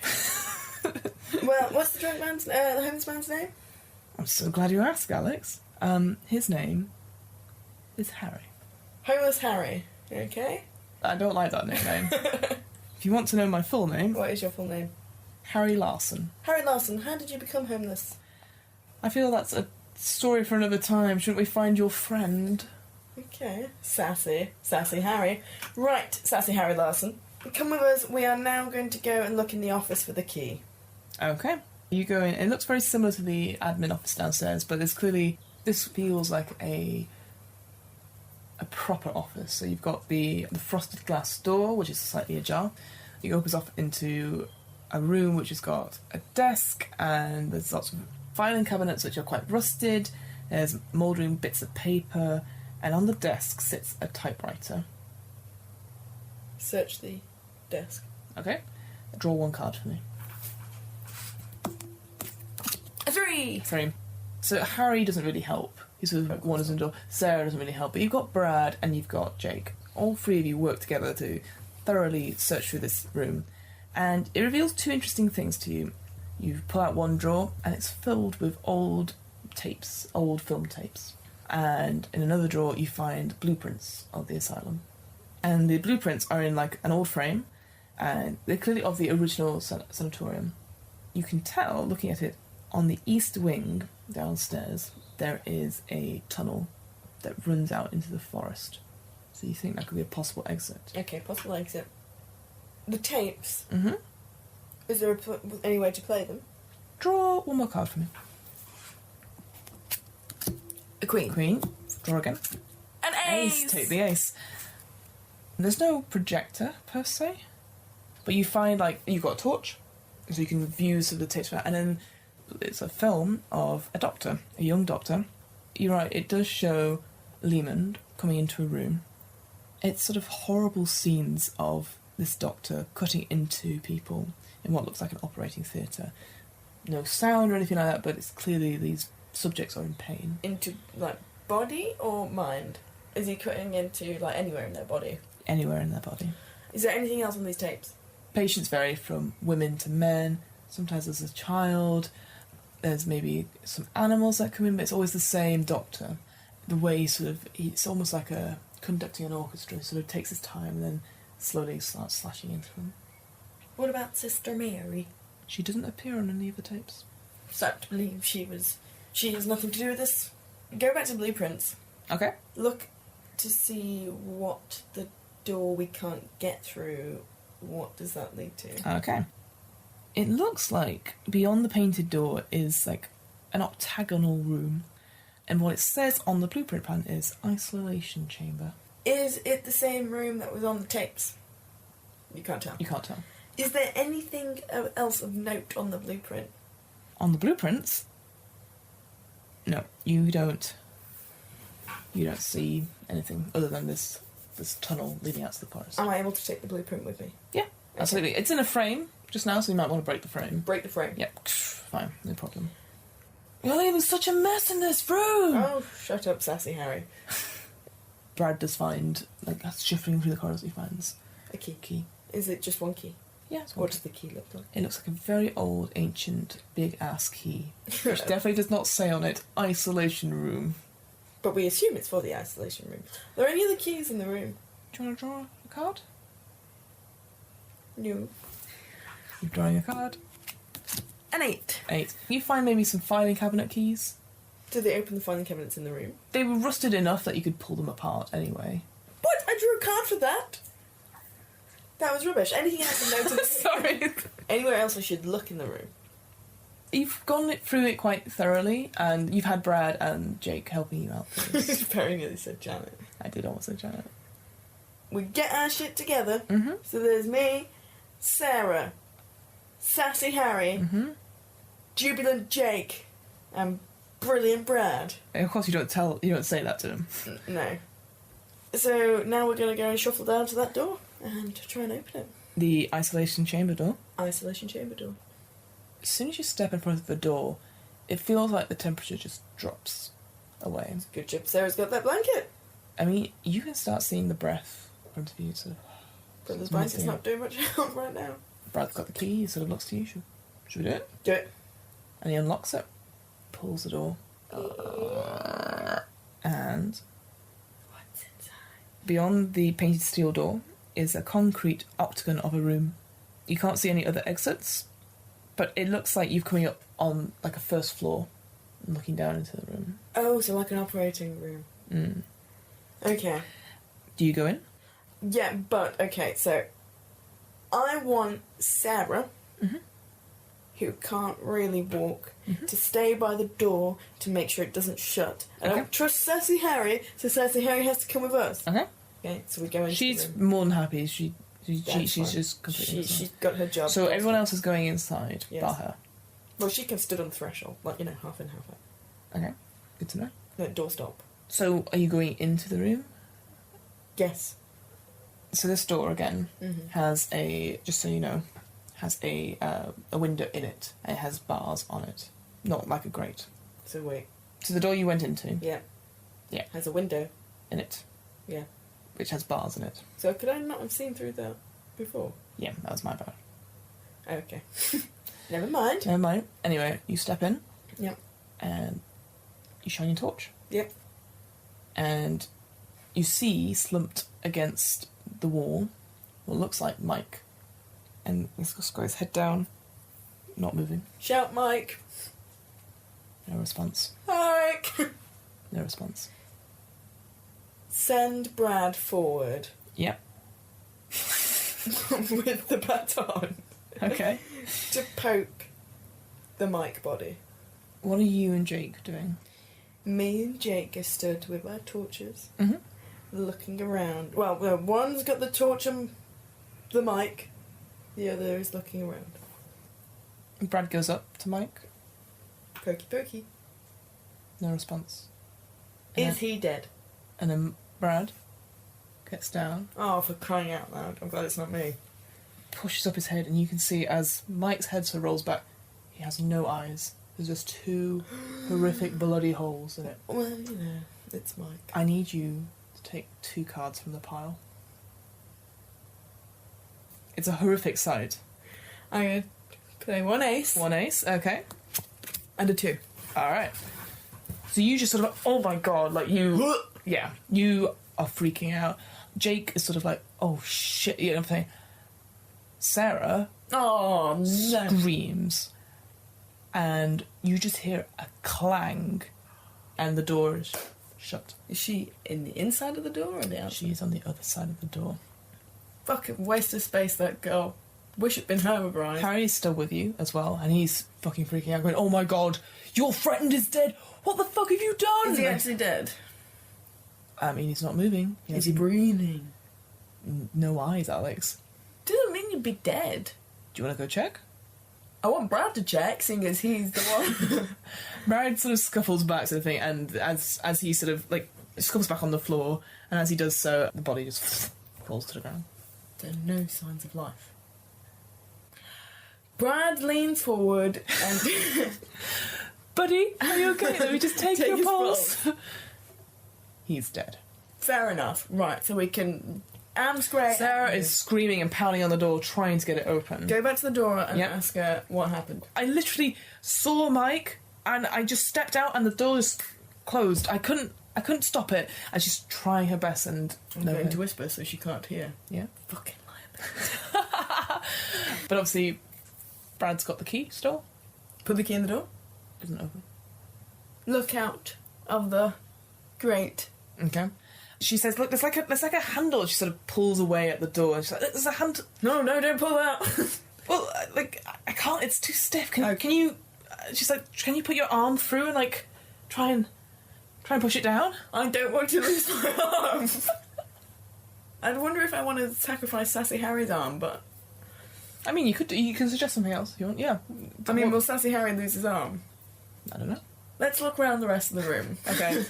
Speaker 2: Well, what's the homeless man's name?
Speaker 1: I'm so glad you asked, Alex. His name is Harry.
Speaker 2: Homeless Harry. Okay.
Speaker 1: I don't like that nickname. If you want to know my full name...
Speaker 2: What is your full name?
Speaker 1: Harry Larson.
Speaker 2: Harry Larson, how did you become homeless?
Speaker 1: I feel that's a story for another time. Shouldn't we find your friend?
Speaker 2: Okay. Sassy Harry. Right, Sassy Harry Larson. Come with us. We are now going to go and look in the office for the key.
Speaker 1: Okay. You go in. It looks very similar to the admin office downstairs, but there's clearly... This feels like a proper office. So you've got the frosted glass door, which is slightly ajar. It opens off into a room which has got a desk, and there's lots of filing cabinets which are quite rusted. There's mouldering bits of paper, and on the desk sits a typewriter.
Speaker 2: Search the desk.
Speaker 1: Okay. Draw one card for me.
Speaker 2: A 3!
Speaker 1: 3. So Harry doesn't really help. He sort of wanders in the door. Sarah doesn't really help. But you've got Brad and you've got Jake. All three of you work together to thoroughly search through this room. And it reveals two interesting things to you. You pull out one drawer and it's filled with old tapes, old film tapes. And in another drawer you find blueprints of the asylum. And the blueprints are in like an old frame, and they're clearly of the original sanatorium. You can tell, looking at it, on the east wing downstairs there is a tunnel that runs out into the forest. So you think that could be a possible exit.
Speaker 2: Okay, possible exit. The tapes.
Speaker 1: Mm-hmm.
Speaker 2: Is there any way to play them?
Speaker 1: Draw one more card for me.
Speaker 2: A queen.
Speaker 1: Queen. Draw again.
Speaker 2: An ace!
Speaker 1: Take the ace. There's no projector, per se. But you find, like, you've got a torch, so you can view some of the tapes, and then it's a film of a doctor, a young doctor. You're right, it does show Lehman coming into a room. It's sort of horrible scenes of this doctor cutting into people in what looks like an operating theatre. No sound or anything like that, but it's clearly these subjects are in pain.
Speaker 2: Into, like, body or mind? Is he cutting into, like, anywhere in their body?
Speaker 1: Anywhere in their body.
Speaker 2: Is there anything else on these tapes?
Speaker 1: Patients vary from women to men. Sometimes there's a child. There's maybe some animals that come in, but it's always the same doctor. The way it's almost like a conducting an orchestra. He sort of takes his time and then slowly starts slashing into them.
Speaker 2: What about Sister Mary?
Speaker 1: She doesn't appear on any of the tapes.
Speaker 2: Start to believe she has nothing to do with this. Go back to blueprints.
Speaker 1: Okay.
Speaker 2: Look to see what the door we can't get through, what does that lead to?
Speaker 1: Okay. It looks like beyond the painted door is like an octagonal room, and what it says on the blueprint plan is isolation chamber.
Speaker 2: Is it the same room that was on the tapes? You can't tell.
Speaker 1: You can't tell.
Speaker 2: Is there anything else of note on the blueprint?
Speaker 1: On the blueprints? No, you don't. You don't see anything other than this tunnel leading out to the forest.
Speaker 2: Am I able to take the blueprint with me?
Speaker 1: Yeah, absolutely. It's in a frame just now, so you might want to break the frame.
Speaker 2: Break the frame?
Speaker 1: Yep, fine, no problem. You're leaving such a mess in this room!
Speaker 2: Oh, shut up, sassy Harry.
Speaker 1: Brad does find, like, shifting through the corridors, he finds
Speaker 2: a key.
Speaker 1: Key.
Speaker 2: Is it just one key?
Speaker 1: Yeah, it's
Speaker 2: What does the key look like?
Speaker 1: It looks like a very old, ancient, big-ass key, which definitely does not say on it, isolation room.
Speaker 2: But we assume it's for the isolation room. Are there any other keys in the room?
Speaker 1: Do you want to draw a card?
Speaker 2: No.
Speaker 1: You're drawing a card.
Speaker 2: An 8.
Speaker 1: 8. You find maybe some filing cabinet keys.
Speaker 2: Did they open the filing cabinets in the room?
Speaker 1: They were rusted enough that you could pull them apart anyway.
Speaker 2: What? I drew a card for that? That was rubbish. Anything else of note?
Speaker 1: Sorry.
Speaker 2: Anywhere else I should look in the room?
Speaker 1: You've gone through it quite thoroughly, and you've had Brad and Jake helping you out.
Speaker 2: Very nearly said Janet.
Speaker 1: I did almost say Janet.
Speaker 2: We get our shit together.
Speaker 1: Mm-hmm.
Speaker 2: So there's me, Sarah, Sassy Harry, Jubilant Jake, and Brilliant Brad.
Speaker 1: And of course, you don't say that to them.
Speaker 2: No. So now we're going to go and shuffle down to that door and try and open it.
Speaker 1: The isolation chamber door.
Speaker 2: Isolation chamber door.
Speaker 1: As soon as you step in front of the door, it feels like the temperature just drops away.
Speaker 2: Good job, Sarah's got that blanket.
Speaker 1: I mean, you can start seeing the breath in front of you. Sort of.
Speaker 2: Brother's blanket's not doing much help right now.
Speaker 1: Brad's got the key. He sort of looks to you. Should we do it?
Speaker 2: Do it.
Speaker 1: And he unlocks it, pulls the door, and
Speaker 2: what's inside?
Speaker 1: Beyond the painted steel door is a concrete octagon of a room. You can't see any other exits, but it looks like you're coming up on like a first floor and looking down into the room.
Speaker 2: Oh, so like an operating room.
Speaker 1: Mm.
Speaker 2: Okay.
Speaker 1: Do you go in?
Speaker 2: Yeah, but, okay, so I want Sarah, who can't really walk, to stay by the door to make sure it doesn't shut. I don't trust Sassy Harry, so Sassy Harry has to come with us.
Speaker 1: Okay.
Speaker 2: Okay, so we go into
Speaker 1: She's
Speaker 2: the room.
Speaker 1: more than happy. She's
Speaker 2: fine.
Speaker 1: just completely
Speaker 2: She's got her job.
Speaker 1: So everyone else is going inside,
Speaker 2: Yes.
Speaker 1: bar her.
Speaker 2: Well, she can stood on the threshold, like, you know, half in, half out.
Speaker 1: Okay, good to know.
Speaker 2: No, doorstop.
Speaker 1: So are you going into the room?
Speaker 2: Yes.
Speaker 1: So this door again has a, just so you know, has a window in it. It has bars on it, not like a grate.
Speaker 2: So wait.
Speaker 1: So the door you went into,
Speaker 2: Yeah.
Speaker 1: Yeah.
Speaker 2: Has a window.
Speaker 1: in it,
Speaker 2: Yeah.
Speaker 1: which has bars in it.
Speaker 2: So could I not have seen through that before?
Speaker 1: Yeah, that was my bad.
Speaker 2: Okay. Never mind.
Speaker 1: Never mind. Anyway, you step in.
Speaker 2: Yep.
Speaker 1: And you shine your torch.
Speaker 2: Yep.
Speaker 1: And you see slumped against the wall what looks like Mike. And he's got his head down, not moving.
Speaker 2: Shout, Mike.
Speaker 1: No response.
Speaker 2: Mike.
Speaker 1: No response.
Speaker 2: Send Brad forward
Speaker 1: Yep.
Speaker 2: with the baton
Speaker 1: Okay.
Speaker 2: to poke the Mike body.
Speaker 1: What are you and Jake doing?
Speaker 2: Me and Jake are stood with our torches,
Speaker 1: Mhm.
Speaker 2: looking around. Well, one's got the torch and the mic, the other is looking around.
Speaker 1: Brad goes up to Mike.
Speaker 2: Pokey pokey.
Speaker 1: No response.
Speaker 2: Is he dead?
Speaker 1: And then Brad gets down,
Speaker 2: Oh, for crying out loud. I'm glad it's not me.
Speaker 1: pushes up his head, and you can see as Mike's head sort of rolls back, he has no eyes. There's just two horrific bloody holes in it.
Speaker 2: Well, you know, it's Mike.
Speaker 1: I need you to take 2 cards from the pile. It's a horrific sight.
Speaker 2: I'm going to play 1 ace
Speaker 1: 1 ace, okay.
Speaker 2: and a 2.
Speaker 1: Alright. So you just sort of, oh my god, like you... Yeah, you are freaking out. Jake is sort of like, oh shit, you know what I'm saying? Sarah
Speaker 2: Oh, no.
Speaker 1: screams, and you just hear a clang, and the door is shut.
Speaker 2: Is she in the inside of the door or the outside?
Speaker 1: She's on the other side of the door.
Speaker 2: Fucking waste of space, that girl. Wish it'd been her, Brian.
Speaker 1: Harry's still with you as well, and he's fucking freaking out, going, "Oh my god, your friend is dead! What the fuck have you done?"
Speaker 2: Is he actually dead?
Speaker 1: I mean, he's not moving.
Speaker 2: Is he breathing?
Speaker 1: No eyes, Alex.
Speaker 2: Doesn't mean you'd be dead.
Speaker 1: Do you want to go check?
Speaker 2: I want Brad to check, seeing as he's the one.
Speaker 1: Brad sort of scuffles back to the thing, and as he sort of, like, scuffles back on the floor, and as he does so, the body just falls to the ground.
Speaker 2: There are no signs of life. Brad leans forward and...
Speaker 1: Buddy, are you okay? Let me just take your
Speaker 2: his
Speaker 1: pulse. He's dead.
Speaker 2: Fair enough. Right, so we can... Am's great.
Speaker 1: Sarah is screaming and pounding on the door, trying to get it open.
Speaker 2: Go back to the door and
Speaker 1: Yep.
Speaker 2: ask her what happened.
Speaker 1: I literally saw Mike, and I just stepped out, and the door just closed. I couldn't stop it, and she's trying her best, and
Speaker 2: I'm going to whisper so she can't hear.
Speaker 1: Yeah.
Speaker 2: Fucking liar.
Speaker 1: But obviously, Brad's got the key still.
Speaker 2: Put the key in the door.
Speaker 1: Doesn't open.
Speaker 2: Look out of the grate.
Speaker 1: Okay. She says, "Look, there's like a handle." She sort of pulls away at the door, and she's like, "There's a hand."
Speaker 2: No, don't pull that.
Speaker 1: Well, I can't. It's too stiff. Can you? She's like, "Can you put your arm through and like try and push it down?"
Speaker 2: I don't want to lose my arm. I'd wonder if I want to sacrifice Sassy Harry's arm, but...
Speaker 1: I mean, you can suggest something else if you want. Yeah.
Speaker 2: I mean, will Sassy Harry lose his arm?
Speaker 1: I don't know.
Speaker 2: Let's look around the rest of the room.
Speaker 1: Okay.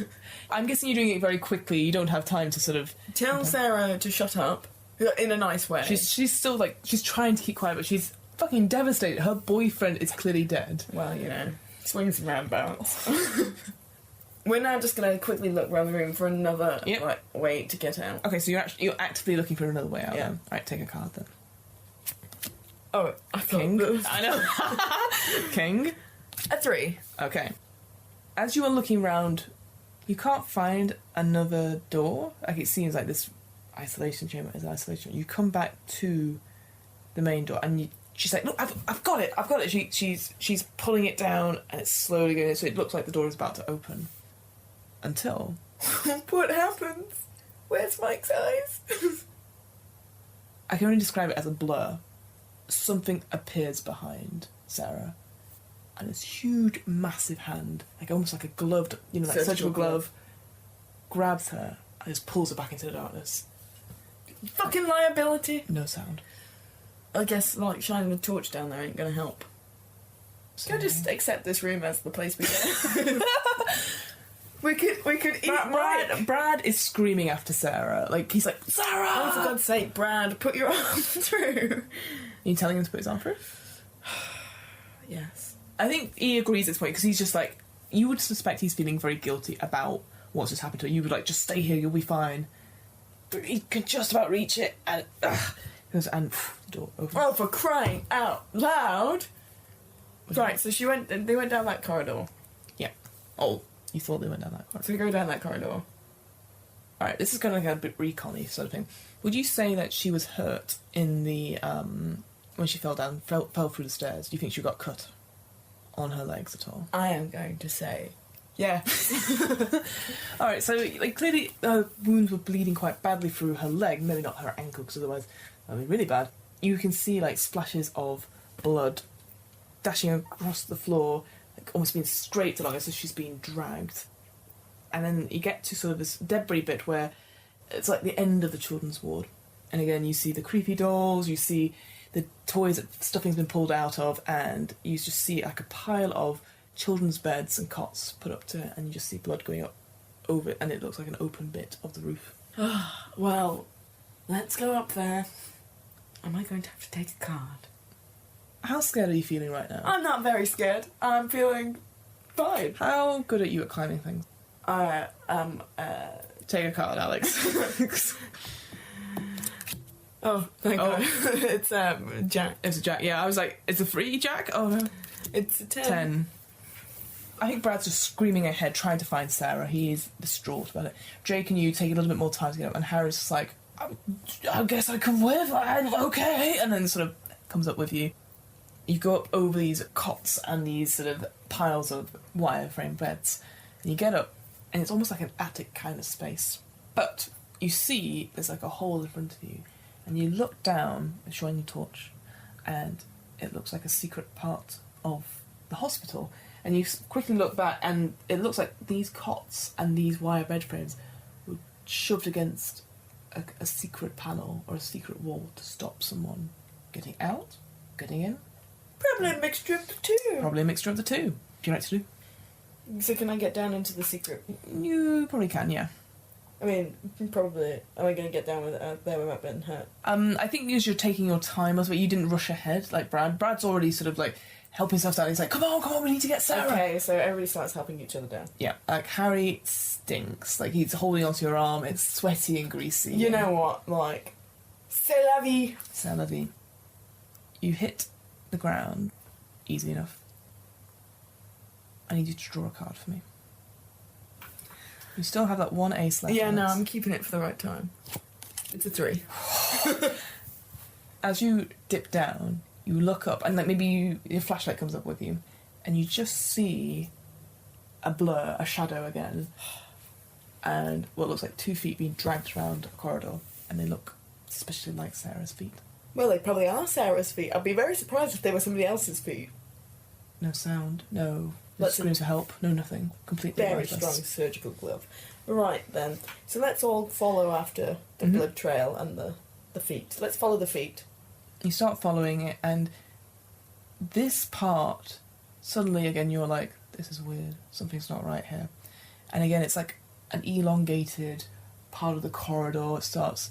Speaker 1: I'm guessing you're doing it very quickly. You don't have time to sort of...
Speaker 2: Tell Sarah to shut up. In a nice way.
Speaker 1: She's still, like... She's trying to keep quiet, but she's fucking devastated. Her boyfriend is clearly dead.
Speaker 2: Well, you know, swings and roundabouts. We're now just going to quickly look around the room for another way to get out.
Speaker 1: Okay, so you're actively looking for another way out.
Speaker 2: Yeah.
Speaker 1: Then. Right, take a card then.
Speaker 2: Oh, I thought
Speaker 1: King.
Speaker 2: that was-
Speaker 1: I know. King.
Speaker 2: A 3.
Speaker 1: Okay. As you are looking round, you can't find another door. Like, it seems like this isolation chamber is an isolation. You come back to the main door, and she's like, "Look, I've got it. I've got it." She's pulling it down, and it's slowly going. So it looks like the door is about to open. Until
Speaker 2: What happens? Where's Mike's eyes?
Speaker 1: I can only describe it as a blur. Something appears behind Sarah, and this huge, massive hand, like almost like a gloved, like surgical glove, grabs her and just pulls her back into the darkness.
Speaker 2: Fucking liability.
Speaker 1: No sound.
Speaker 2: I guess, like, shining a torch down there ain't gonna help. Can I just accept this room as the place we get? we could eat Mike.
Speaker 1: Brad is screaming after Sarah. Like, he's like, "Sarah!"
Speaker 2: Oh, for God's sake, Brad, put your arm through.
Speaker 1: Are you telling him to put his arm through?
Speaker 2: Yes.
Speaker 1: I think he agrees at this point, because he's just like, you would suspect he's feeling very guilty about what's just happened to her. You would like, just stay here, you'll be fine. But he could just about reach it, and the door opens.
Speaker 2: Well, for crying out loud. Right, so they went down that corridor.
Speaker 1: Yeah. Oh, you thought they went down that corridor.
Speaker 2: So we go down that corridor.
Speaker 1: Alright, this is kind of like a bit recon-y sort of thing. Would you say that she was hurt in the, when she fell down, fell through the stairs? Do you think she got cut on her legs at all?
Speaker 2: I am going to say, yeah.
Speaker 1: Alright, so, like, clearly her wounds were bleeding quite badly through her leg, maybe not her ankle, because otherwise that would be really bad. You can see, like, splashes of blood dashing across the floor, like, almost being scraped along as if she's being dragged. And then you get to sort of this debris bit where it's like the end of the children's ward. And again, you see the creepy dolls, you see the toys that stuffing's been pulled out of, and you just see like a pile of children's beds and cots put up to it, and you just see blood going up over it, and it looks like an open bit of the roof.
Speaker 2: Well, let's go up there. Am I going to have to take a card?
Speaker 1: How scared are you feeling right now?
Speaker 2: I'm not very scared. I'm feeling fine.
Speaker 1: How good are you at climbing things? Take a card, Alex.
Speaker 2: Oh, thank God. It's Jack.
Speaker 1: It's a jack. Yeah, I was like, it's a free jack? Oh no.
Speaker 2: It's a 10.
Speaker 1: 10. I think Brad's just screaming ahead, trying to find Sarah. He is distraught about it. Jake and you take a little bit more time to get up, and Harry's just like, I guess I can live. I'm okay. And then sort of comes up with you. You go up over these cots and these sort of piles of wireframe beds, and you get up, and it's almost like an attic kind of space. But you see there's like a hole in front of you, and you look down, showing your torch, and it looks like a secret part of the hospital. And you quickly look back, and it looks like these cots and these wire bed frames were shoved against a secret panel or a secret wall to stop someone getting out, getting in.
Speaker 2: Probably a mixture of the two.
Speaker 1: Probably a mixture of the two. Do you know what to do?
Speaker 2: So can I get down into the secret?
Speaker 1: You probably can, yeah.
Speaker 2: I mean, probably. Am I going to get down with it there without getting hurt?
Speaker 1: I think because you're taking your time, but you didn't rush ahead like Brad. Brad's already sort of like helping himself down. He's like, come on, we need to get Sarah.
Speaker 2: Okay, so everybody starts helping each other down.
Speaker 1: Yeah, like Harry stinks. Like he's holding onto your arm. It's sweaty and greasy.
Speaker 2: You know what? Like, c'est la vie.
Speaker 1: C'est la vie. You hit the ground easy enough. I need you to draw a card for me. You still have that one ace left.
Speaker 2: Yeah,
Speaker 1: Alex.
Speaker 2: no, I'm keeping it for the right time. It's a 3.
Speaker 1: As you dip down, you look up, and like maybe your flashlight comes up with you, and you just see a blur, a shadow again, and what looks like 2 feet being dragged around a corridor, and they look suspiciously like Sarah's feet.
Speaker 2: Well, they probably are Sarah's feet. I'd be very surprised if they were somebody else's feet.
Speaker 1: No sound, no
Speaker 2: Let's
Speaker 1: screams for help, no nothing. Completely
Speaker 2: Very
Speaker 1: lifeless.
Speaker 2: strong surgical glove. Right then. So let's all follow after the blood trail and the feet. Let's follow the feet.
Speaker 1: You start following it, and this part, suddenly again you're like, this is weird, something's not right here. And again it's like an elongated part of the corridor. It starts,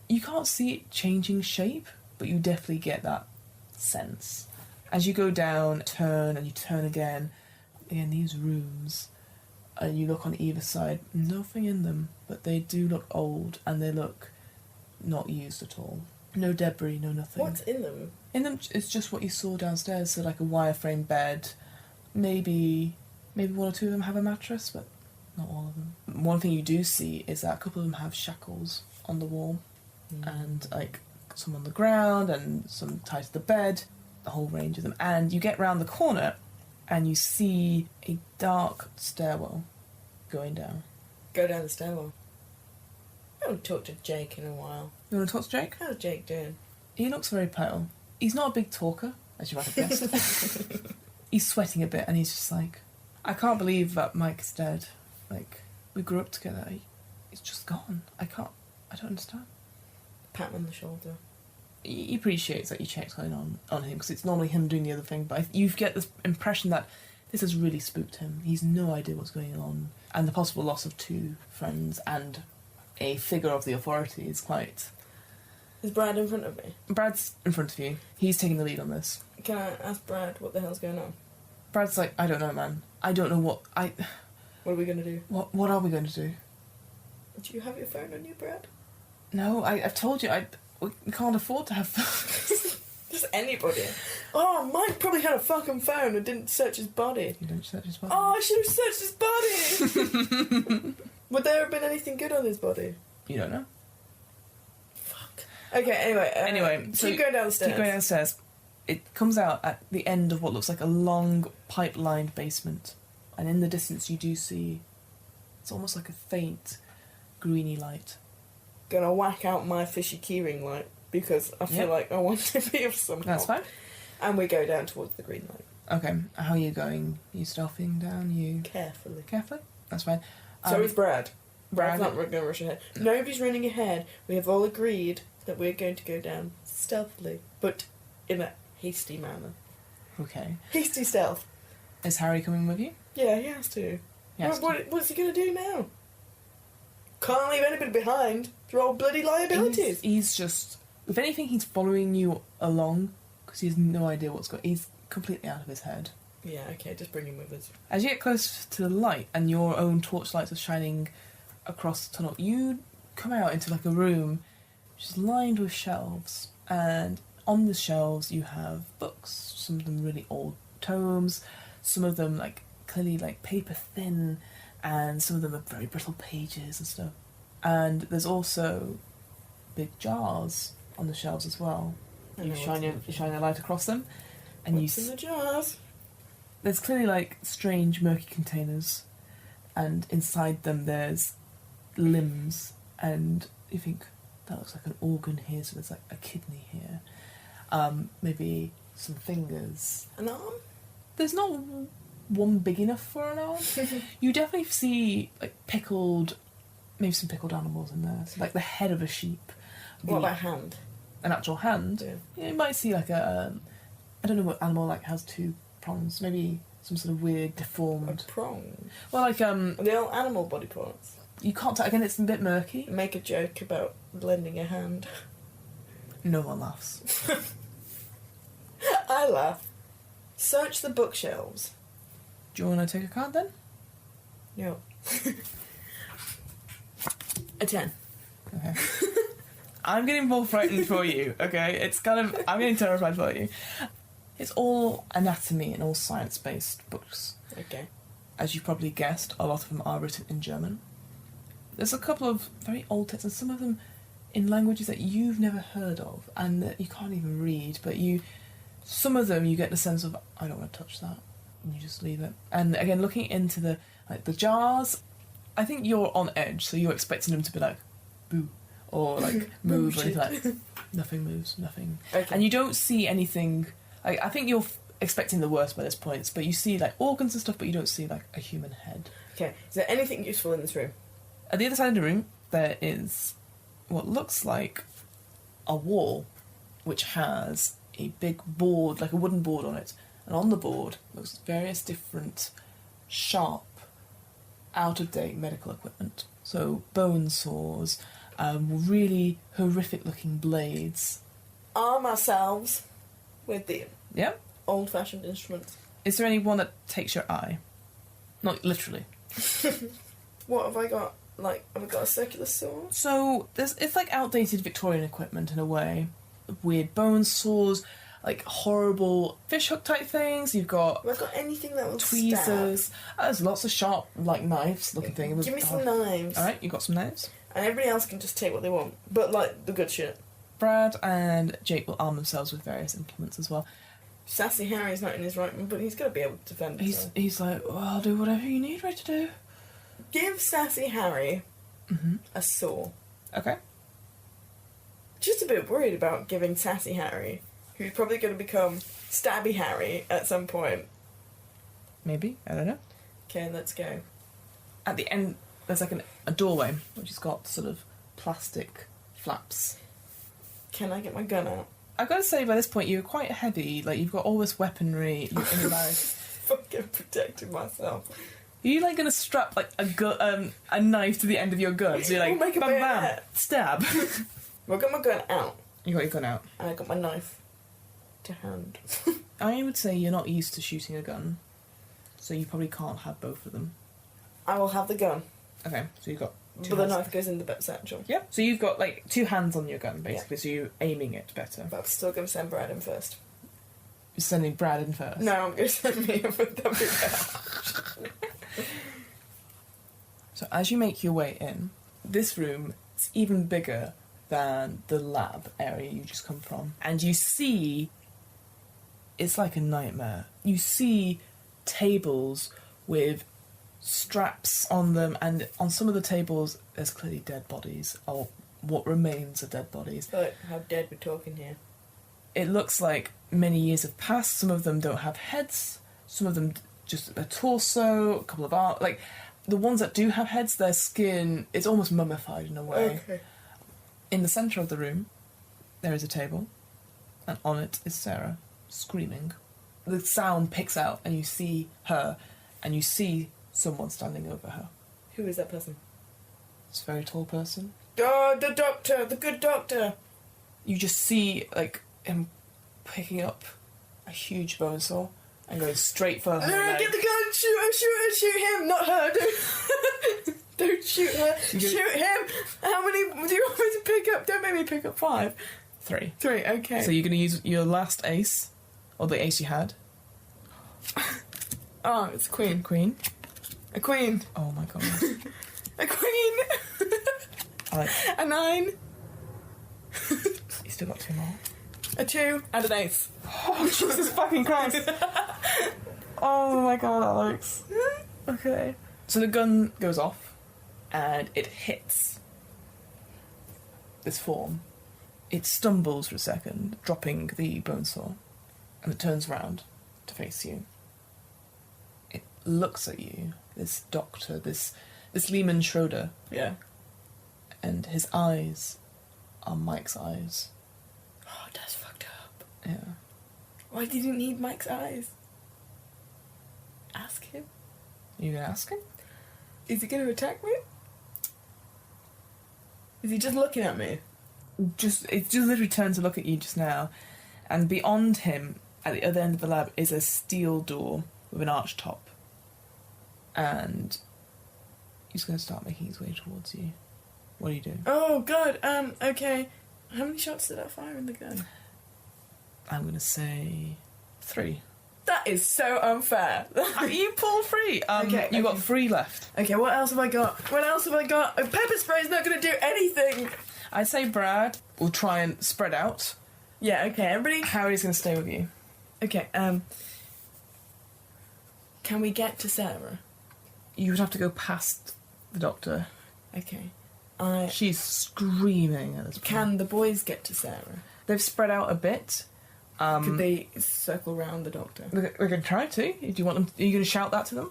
Speaker 1: you can't see it changing shape, but you definitely get that sense. As you go down, turn, and you turn again, these rooms, and you look on either side, nothing in them, but they do look old, and they look not used at all. No debris, no nothing.
Speaker 2: What's in them?
Speaker 1: In them, it's just what you saw downstairs, so like a wireframe bed. Maybe 1 or 2 of them have a mattress, but not all of them. One thing you do see is that a couple of them have shackles on the wall, and like some on the ground, and some tied to the bed. The whole range of them. And you get round the corner, and you see a dark stairwell going down.
Speaker 2: Go down the stairwell. I haven't talked to Jake in a while.
Speaker 1: You want to talk to Jake?
Speaker 2: How's Jake doing?
Speaker 1: He looks very pale. He's not a big talker, as you might have guessed. He's sweating a bit, and he's just like, I can't believe that Mike's dead. Like, we grew up together. He's just gone. I don't understand.
Speaker 2: Pat him on the shoulder.
Speaker 1: He appreciates that you checked on him, because it's normally him doing the other thing, but you get this impression that this has really spooked him. He's no idea what's going on, and the possible loss of 2 friends and a figure of the authority is quite...
Speaker 2: Is Brad in front of me?
Speaker 1: Brad's in front of you. He's taking the lead on this.
Speaker 2: Can I ask Brad what the hell's going on?
Speaker 1: Brad's like, I don't know, man. I don't know what...
Speaker 2: What are we going to do?
Speaker 1: What are we going to do?
Speaker 2: Do you have your phone on you, Brad?
Speaker 1: No, I've told you, we can't afford to have phones.
Speaker 2: Just anybody. Oh, Mike probably had a fucking phone and didn't search his body.
Speaker 1: You don't search his body?
Speaker 2: Oh, I should have searched his body! Would there have been anything good on his body?
Speaker 1: You don't know.
Speaker 2: Fuck. Okay, anyway.
Speaker 1: So
Speaker 2: keep going downstairs.
Speaker 1: Keep going downstairs. It comes out at the end of what looks like a long, pipe-lined basement. And in the distance you do see... It's almost like a faint, greeny light.
Speaker 2: Gonna whack out my fishy keyring light, because I feel like I want to be of some help.
Speaker 1: That's fine.
Speaker 2: And we go down towards the green light.
Speaker 1: Okay, how are you going? You stealthing down? You
Speaker 2: Carefully.
Speaker 1: carefully? That's fine.
Speaker 2: So is Brad.
Speaker 1: Brad.
Speaker 2: Brad's not going to rush ahead. Nobody's running ahead. We have all agreed that we're going to go down stealthily, but in a hasty manner.
Speaker 1: Okay.
Speaker 2: Hasty stealth.
Speaker 1: Is Harry coming with you?
Speaker 2: Yeah, he has to.
Speaker 1: Yes.
Speaker 2: What's he going to do now? Can't leave anybody behind. They're all bloody liabilities.
Speaker 1: He's just... If anything, he's following you along, because he has no idea what's going on. He's completely out of his head.
Speaker 2: Yeah, okay, just bring him with us.
Speaker 1: As you get close to the light, and your own torchlights are shining across the tunnel, you come out into like a room which is lined with shelves, and on the shelves you have books, some of them really old tomes, some of them like clearly like paper thin, and some of them are very brittle pages and stuff. And there's also big jars on the shelves as well. You shine your light across them, and
Speaker 2: What's in the jars?
Speaker 1: There's clearly like strange murky containers, and inside them there's limbs, and you think that looks like an organ here, so there's like a kidney here, maybe some fingers.
Speaker 2: An arm?
Speaker 1: There's not one big enough for an arm. You definitely see like maybe some pickled animals in there, so like the head of a sheep.
Speaker 2: What about a hand?
Speaker 1: An actual hand? Yeah, you might see like I don't know what animal like has two prongs, maybe some sort of weird deformed...
Speaker 2: A prong?
Speaker 1: Well, like
Speaker 2: the old animal body parts.
Speaker 1: You can't tell, again, it's a bit murky.
Speaker 2: Make a joke about blending a hand.
Speaker 1: No one laughs.
Speaker 2: I laugh. Search the bookshelves.
Speaker 1: Do you want to take a card then?
Speaker 2: No. A 10.
Speaker 1: Okay. I'm getting more frightened for you, okay? I'm getting terrified for you. It's all anatomy and all science-based books.
Speaker 2: Okay.
Speaker 1: As you probably guessed, a lot of them are written in German. There's a couple of very old texts, and some of them in languages that you've never heard of, and that you can't even read, but some of them you get the sense of, I don't want to touch that, and you just leave it. And again, looking into the jars, I think you're on edge, so you're expecting them to be like, boo, or like move, or anything like nothing moves, nothing.
Speaker 2: Okay.
Speaker 1: And you don't see anything. I think you're expecting the worst by this point, but you see like organs and stuff, but you don't see like a human head.
Speaker 2: Okay, is there anything useful in this room?
Speaker 1: At the other side of the room, there is what looks like a wall, which has a big board, like a wooden board on it, and on the board looks various different sharp, out-of-date medical equipment. So bone saws, really horrific-looking blades.
Speaker 2: Arm ourselves with the
Speaker 1: Yeah.
Speaker 2: old-fashioned instruments.
Speaker 1: Is there any one that takes your eye? Not literally.
Speaker 2: What have I got? Like, have I got a circular saw?
Speaker 1: So it's like outdated Victorian equipment in a way. Weird bone saws, like horrible fishhook type things. You've got
Speaker 2: Have I got anything that will
Speaker 1: tweezers.
Speaker 2: stab?
Speaker 1: There's lots of sharp, like knives looking things.
Speaker 2: Give me some knives.
Speaker 1: All right, you got some knives.
Speaker 2: And everybody else can just take what they want, but like the good shit.
Speaker 1: Brad and Jake will arm themselves with various implements as well.
Speaker 2: Sassy Harry's not in his right mind, but he's got to be able to defend himself.
Speaker 1: He's like, well, I'll do whatever you need me to do.
Speaker 2: Give Sassy Harry a saw.
Speaker 1: Okay.
Speaker 2: Just a bit worried about giving Sassy Harry, who's probably going to become Stabby Harry at some point.
Speaker 1: Maybe, I don't know.
Speaker 2: Okay, let's go.
Speaker 1: At the end, there's like a doorway, which has got sort of plastic flaps.
Speaker 2: Can I get my gun out?
Speaker 1: I've got to say, by this point, you're quite heavy. Like, you've got all this weaponry in your bag.
Speaker 2: Fucking protecting myself.
Speaker 1: Are you, like, going to strap, like, a knife to the end of your gun? So you're like,
Speaker 2: We'll make a
Speaker 1: bam, bam,
Speaker 2: bayonet.
Speaker 1: stab.
Speaker 2: Well, I got my gun out,
Speaker 1: You got your gun out.
Speaker 2: and I got my knife to hand.
Speaker 1: I would say you're not used to shooting a gun, so you probably can't have both of them.
Speaker 2: I will have the gun,
Speaker 1: Okay, so you've got two
Speaker 2: but the
Speaker 1: hands.
Speaker 2: knife goes in the satchel.
Speaker 1: Yeah, so you've got, like, two hands on your gun, basically, so you're aiming it better.
Speaker 2: But I'm still going to send Brad in first.
Speaker 1: You're sending Brad in first.
Speaker 2: No, I'm going to send me in with WAIR.
Speaker 1: So as you make your way in, this room is even bigger than the lab area you just come from. And you see, it's like a nightmare. You see tables with straps on them, and on some of the tables there's clearly dead bodies, or what remains of dead bodies.
Speaker 2: But how dead we're talking here.
Speaker 1: It looks like many years have passed. Some of them don't have heads, some of them just a torso, a couple of arms. Like, the ones that do have heads, their skin is almost mummified in a way.
Speaker 2: Okay.
Speaker 1: In the centre of the room, there is a table, and on it is Sarah, screaming. The sound picks out, and you see her, and you see someone standing over her.
Speaker 2: Who is that person?
Speaker 1: It's a very tall person.
Speaker 2: Oh, the doctor! The good doctor!
Speaker 1: You just see, like, him picking up a huge bone saw and going straight for her leg.
Speaker 2: Get the gun! Shoot her! Shoot her! Shoot him! Not her! Don't shoot her! Shoot him! How many do you want me to pick up? Don't make me pick up 5.
Speaker 1: 3.
Speaker 2: 3, okay.
Speaker 1: So you're going to use your last ace, or the ace you had.
Speaker 2: Oh, it's a queen.
Speaker 1: Queen.
Speaker 2: A queen.
Speaker 1: Oh my god.
Speaker 2: A queen!
Speaker 1: I like,
Speaker 2: A 9.
Speaker 1: you still got 2 more.
Speaker 2: A 2 and an ace.
Speaker 1: Oh, Jesus fucking Christ. Oh my god, Alex. Okay. So the gun goes off, and it hits this form. It stumbles for a second, dropping the bone saw, and it turns round to face you. It looks at you, this doctor, this Lehman Schroeder,
Speaker 2: Yeah.
Speaker 1: and his eyes are Mike's eyes.
Speaker 2: Oh, that's fucked up.
Speaker 1: Yeah.
Speaker 2: Why did you need Mike's eyes? Ask him.
Speaker 1: You gonna ask him?
Speaker 2: Is he going to attack me? Is he just looking at me?
Speaker 1: It just literally turned to look at you just now, and beyond him, at the other end of the lab, is a steel door with an arch top. And he's going to start making his way towards you. What are you doing?
Speaker 2: Oh, God, okay. How many shots did I fire in the gun?
Speaker 1: I'm going to say 3.
Speaker 2: That is so unfair.
Speaker 1: You pulled 3. You got 3 left.
Speaker 2: Okay, what else have I got? A pepper spray's not going to do anything.
Speaker 1: I'd say Brad will try and spread out.
Speaker 2: Yeah, okay, everybody.
Speaker 1: Harry's going to stay with you.
Speaker 2: Okay, can we get to Sarah?
Speaker 1: You would have to go past the doctor.
Speaker 2: Okay.
Speaker 1: She's screaming at this point.
Speaker 2: Can the boys get to Sarah?
Speaker 1: They've spread out a bit.
Speaker 2: Could they circle round the doctor?
Speaker 1: We're going to try to. Do you want them? Are you going to shout that to them?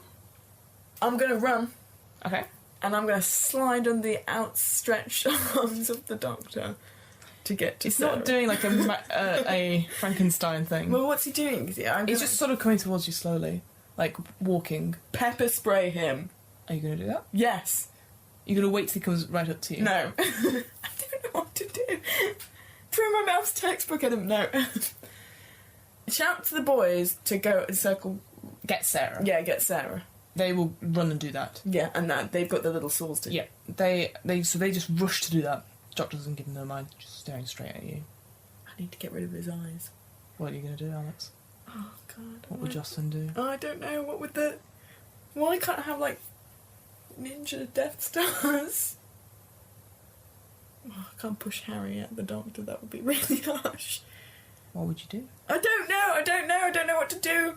Speaker 2: I'm going to run,
Speaker 1: Okay.
Speaker 2: and I'm going to slide on the outstretched arms of the doctor to get to
Speaker 1: It's
Speaker 2: Sarah.
Speaker 1: not doing like a Frankenstein thing.
Speaker 2: Well, what's he doing?
Speaker 1: He's just sort of coming towards you slowly, like walking.
Speaker 2: pepper spray him.
Speaker 1: Are you going to do that?
Speaker 2: Yes.
Speaker 1: You're going to wait till he comes right up to you?
Speaker 2: No. I don't know what to do. Throw my mouse textbook at him. No. Shout to the boys to go and circle.
Speaker 1: Get Sarah.
Speaker 2: Yeah, get Sarah.
Speaker 1: They will run and do that.
Speaker 2: Yeah, and that they've got the little saws to.
Speaker 1: Yeah. They just rush to do that. Doctor doesn't give them no mind, just staring straight at you.
Speaker 2: I need to get rid of his eyes.
Speaker 1: What are you going to do, Alex?
Speaker 2: Oh God.
Speaker 1: What would Jocelyn do?
Speaker 2: Oh, I don't know. What would the? Why can't I have like ninja Death Stars? Oh, I can't push Harry at the doctor. That would be really harsh.
Speaker 1: What would you do?
Speaker 2: I don't know. I don't know what to do.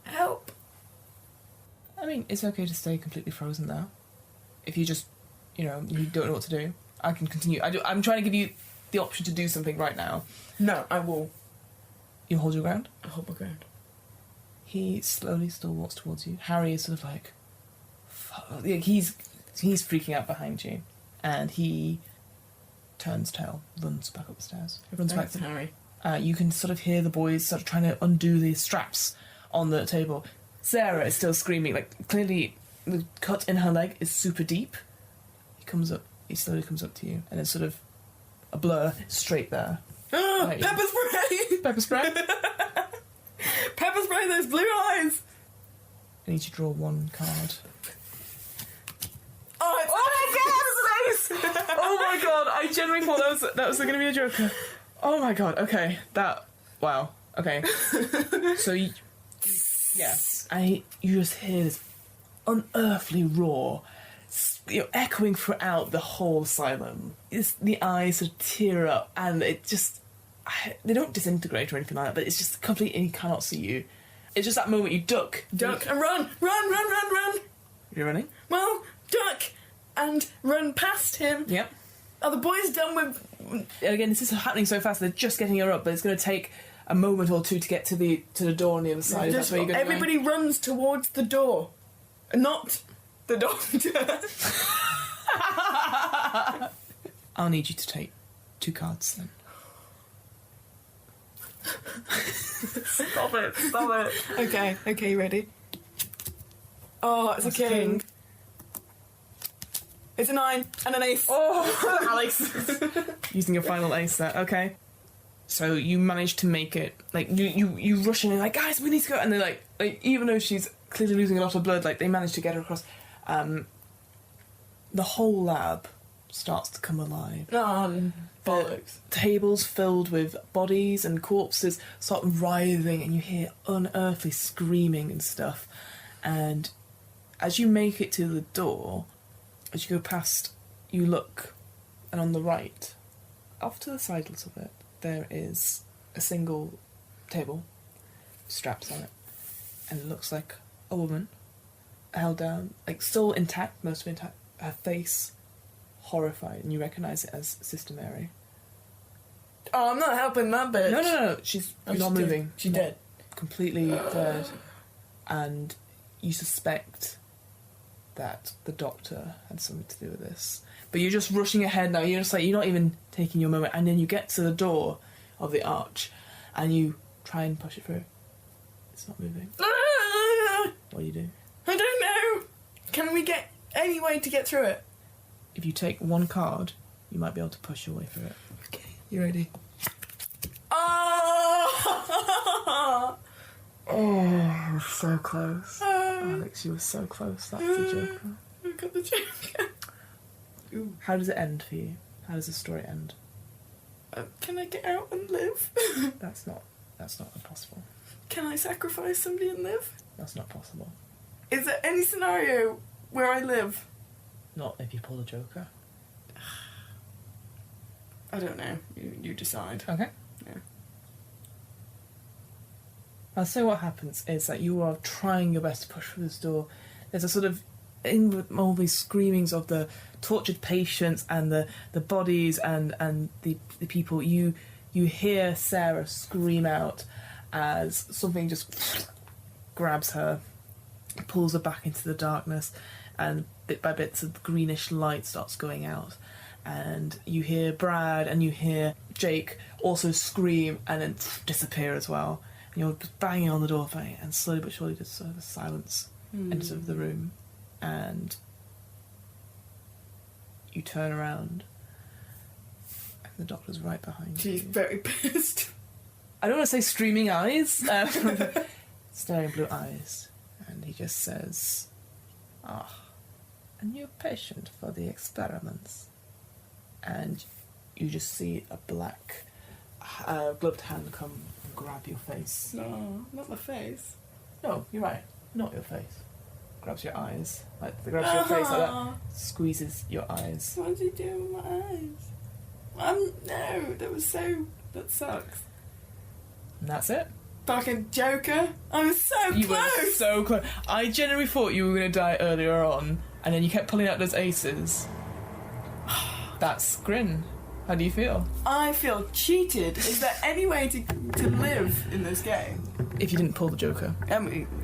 Speaker 2: Help.
Speaker 1: I mean, it's okay to stay completely frozen now. If you just, you don't know what to do. I can continue. I'm trying to give you the option to do something right now.
Speaker 2: No, I will.
Speaker 1: You hold your ground?
Speaker 2: I hold my ground.
Speaker 1: He slowly still walks towards you. Harry is sort of like... He's freaking out behind you. And he turns tail, runs back up the stairs. Runs
Speaker 2: Thanks,
Speaker 1: back.
Speaker 2: Harry.
Speaker 1: You can sort of hear the boys sort of trying to undo the straps on the table. Sarah is still screaming. Like, clearly the cut in her leg is super deep. He slowly comes up to you. And it's sort of a blur straight there.
Speaker 2: Oh,
Speaker 1: Right.
Speaker 2: pepper spray!
Speaker 1: Pepper spray?
Speaker 2: Pepper spray those blue eyes!
Speaker 1: I need you to draw 1 card.
Speaker 2: Oh, it's
Speaker 1: Oh my god, oh my god, I genuinely thought that was going to be a joker. Oh my god, okay. Wow, okay. So, you just hear this unearthly roar, echoing throughout the whole asylum. The eyes sort of tear up, and it just... They don't disintegrate or anything like that, but it's just completely... You cannot see you. It's just that moment you duck.
Speaker 2: Duck and run! Run!
Speaker 1: You're running?
Speaker 2: Well, duck and run past him.
Speaker 1: Yep.
Speaker 2: Are the boys done with...
Speaker 1: Again, this is happening so fast, they're just getting her up, but it's going to take a moment or two to get to the door on the other side. That's where you're going.
Speaker 2: Everybody runs towards the door. Not the doctor.
Speaker 1: I'll need you to take 2 cards then.
Speaker 2: Stop it. Okay, you ready? Oh, it's
Speaker 1: That's
Speaker 2: a
Speaker 1: a
Speaker 2: king.
Speaker 1: king.
Speaker 2: It's a 9 and an ace.
Speaker 1: Oh, Alex! Using your final ace there, okay. So you manage to make it, like, you rush in and like, guys, we need to go, and they're like, even though she's clearly losing a lot of blood, like, they manage to get her across. The whole lab starts to come alive.
Speaker 2: Oh, bollocks.
Speaker 1: The tables filled with bodies and corpses start writhing, and you hear unearthly screaming and stuff. And as you make it to the door, as you go past, you look, and on the right, off to the side a little bit, there is a single table, straps on it, and it looks like a woman, held down, like still intact, most of it intact, her face horrified, and you recognise it as Sister Mary.
Speaker 2: Oh, I'm not helping that bitch.
Speaker 1: No, she's not moving.
Speaker 2: She's dead.
Speaker 1: Completely dead, and you suspect that the doctor had something to do with this. But you're just rushing ahead now, you're not even taking your moment, and then you get to the door of the arch, and you try and push it through. It's not moving. What do you do?
Speaker 2: I don't know! Can we get any way to get through it?
Speaker 1: If you take one card, you might be able to push your way through it.
Speaker 2: Okay.
Speaker 1: You ready?
Speaker 2: Oh!
Speaker 1: Oh, you were so close. Alex, you were so close. That's the Joker.
Speaker 2: I got the Joker. Ooh.
Speaker 1: How does it end for you? How does the story end?
Speaker 2: Can I get out and live?
Speaker 1: That's not impossible.
Speaker 2: Can I sacrifice somebody and live?
Speaker 1: That's not possible.
Speaker 2: Is there any scenario where I live?
Speaker 1: Not if you pull the Joker.
Speaker 2: I don't know. You decide.
Speaker 1: Okay.
Speaker 2: Yeah.
Speaker 1: I'll say what happens is that you are trying your best to push through this door. There's a sort of, in with all these screamings of the tortured patients and the bodies and the people, you hear Sarah scream out as something just grabs her, pulls her back into the darkness, and bit by bit the greenish light starts going out. And you hear Brad and you hear Jake also scream and then disappear as well. And you're banging on the door, and slowly but surely just sort of silence enters the room. And you turn around, and the doctor's right behind you.
Speaker 2: She's very pissed.
Speaker 1: I don't want to say streaming eyes, staring blue eyes. And he just says, a new patient for the experiments. And you just see a black gloved hand come and grab your face.
Speaker 2: No, not my face.
Speaker 1: No, you're right. Not your face. Grabs your eyes. Grabs your face like that. Squeezes your eyes.
Speaker 2: What did he do with my eyes? No, that sucks.
Speaker 1: And that's it.
Speaker 2: Fucking Joker. I was so close.
Speaker 1: You were so close. I genuinely thought you were going to die earlier on, and then you kept pulling out those aces. That's GRIN. How do you feel?
Speaker 2: I feel cheated. Is there any way to live in this game?
Speaker 1: If you didn't pull the Joker.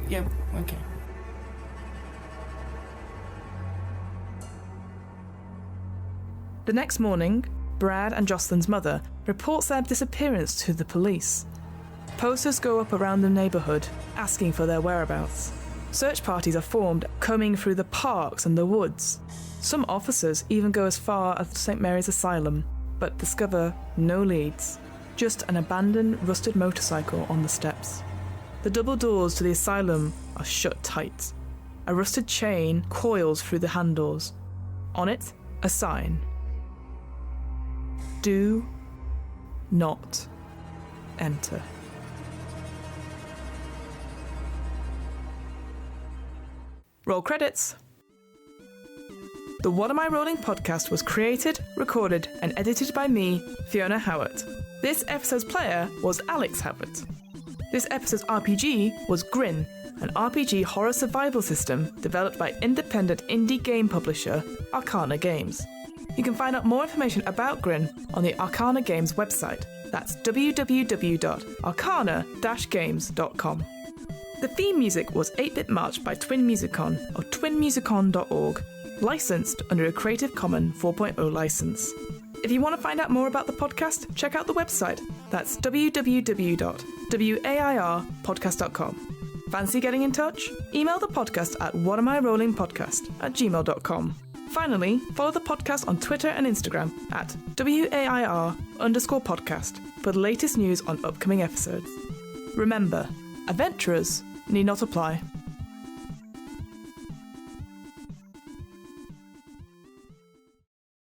Speaker 2: Yeah, okay.
Speaker 1: The next morning, Brad and Jocelyn's mother reports their disappearance to the police. Posters go up around the neighbourhood, asking for their whereabouts. Search parties are formed, combing through the parks and the woods. Some officers even go as far as St. Mary's Asylum, but discover no leads, just an abandoned, rusted motorcycle on the steps. The double doors to the asylum are shut tight. A rusted chain coils through the handles. On it, a sign. Do not enter. Roll credits. The What Am I Rolling podcast was created, recorded, and edited by me, Fiona Howat. This episode's player was Alex Howat. This episode's RPG was GRIN, an RPG horror survival system developed by independent indie game publisher Arcana Games. You can find out more information about GRIN on the Arcana Games website. That's www.arcana-games.com. The theme music was 8-Bit March by Twin Musicon of twinmusicon.org, licensed under a Creative Commons 4.0 license. If you want to find out more about the podcast, check out the website. That's www.wairpodcast.com. Fancy getting in touch? Email the podcast at whatamirollingpodcast@gmail.com. Finally, follow the podcast on Twitter and Instagram at WAIR_podcast for the latest news on upcoming episodes. Remember, adventurers need not apply.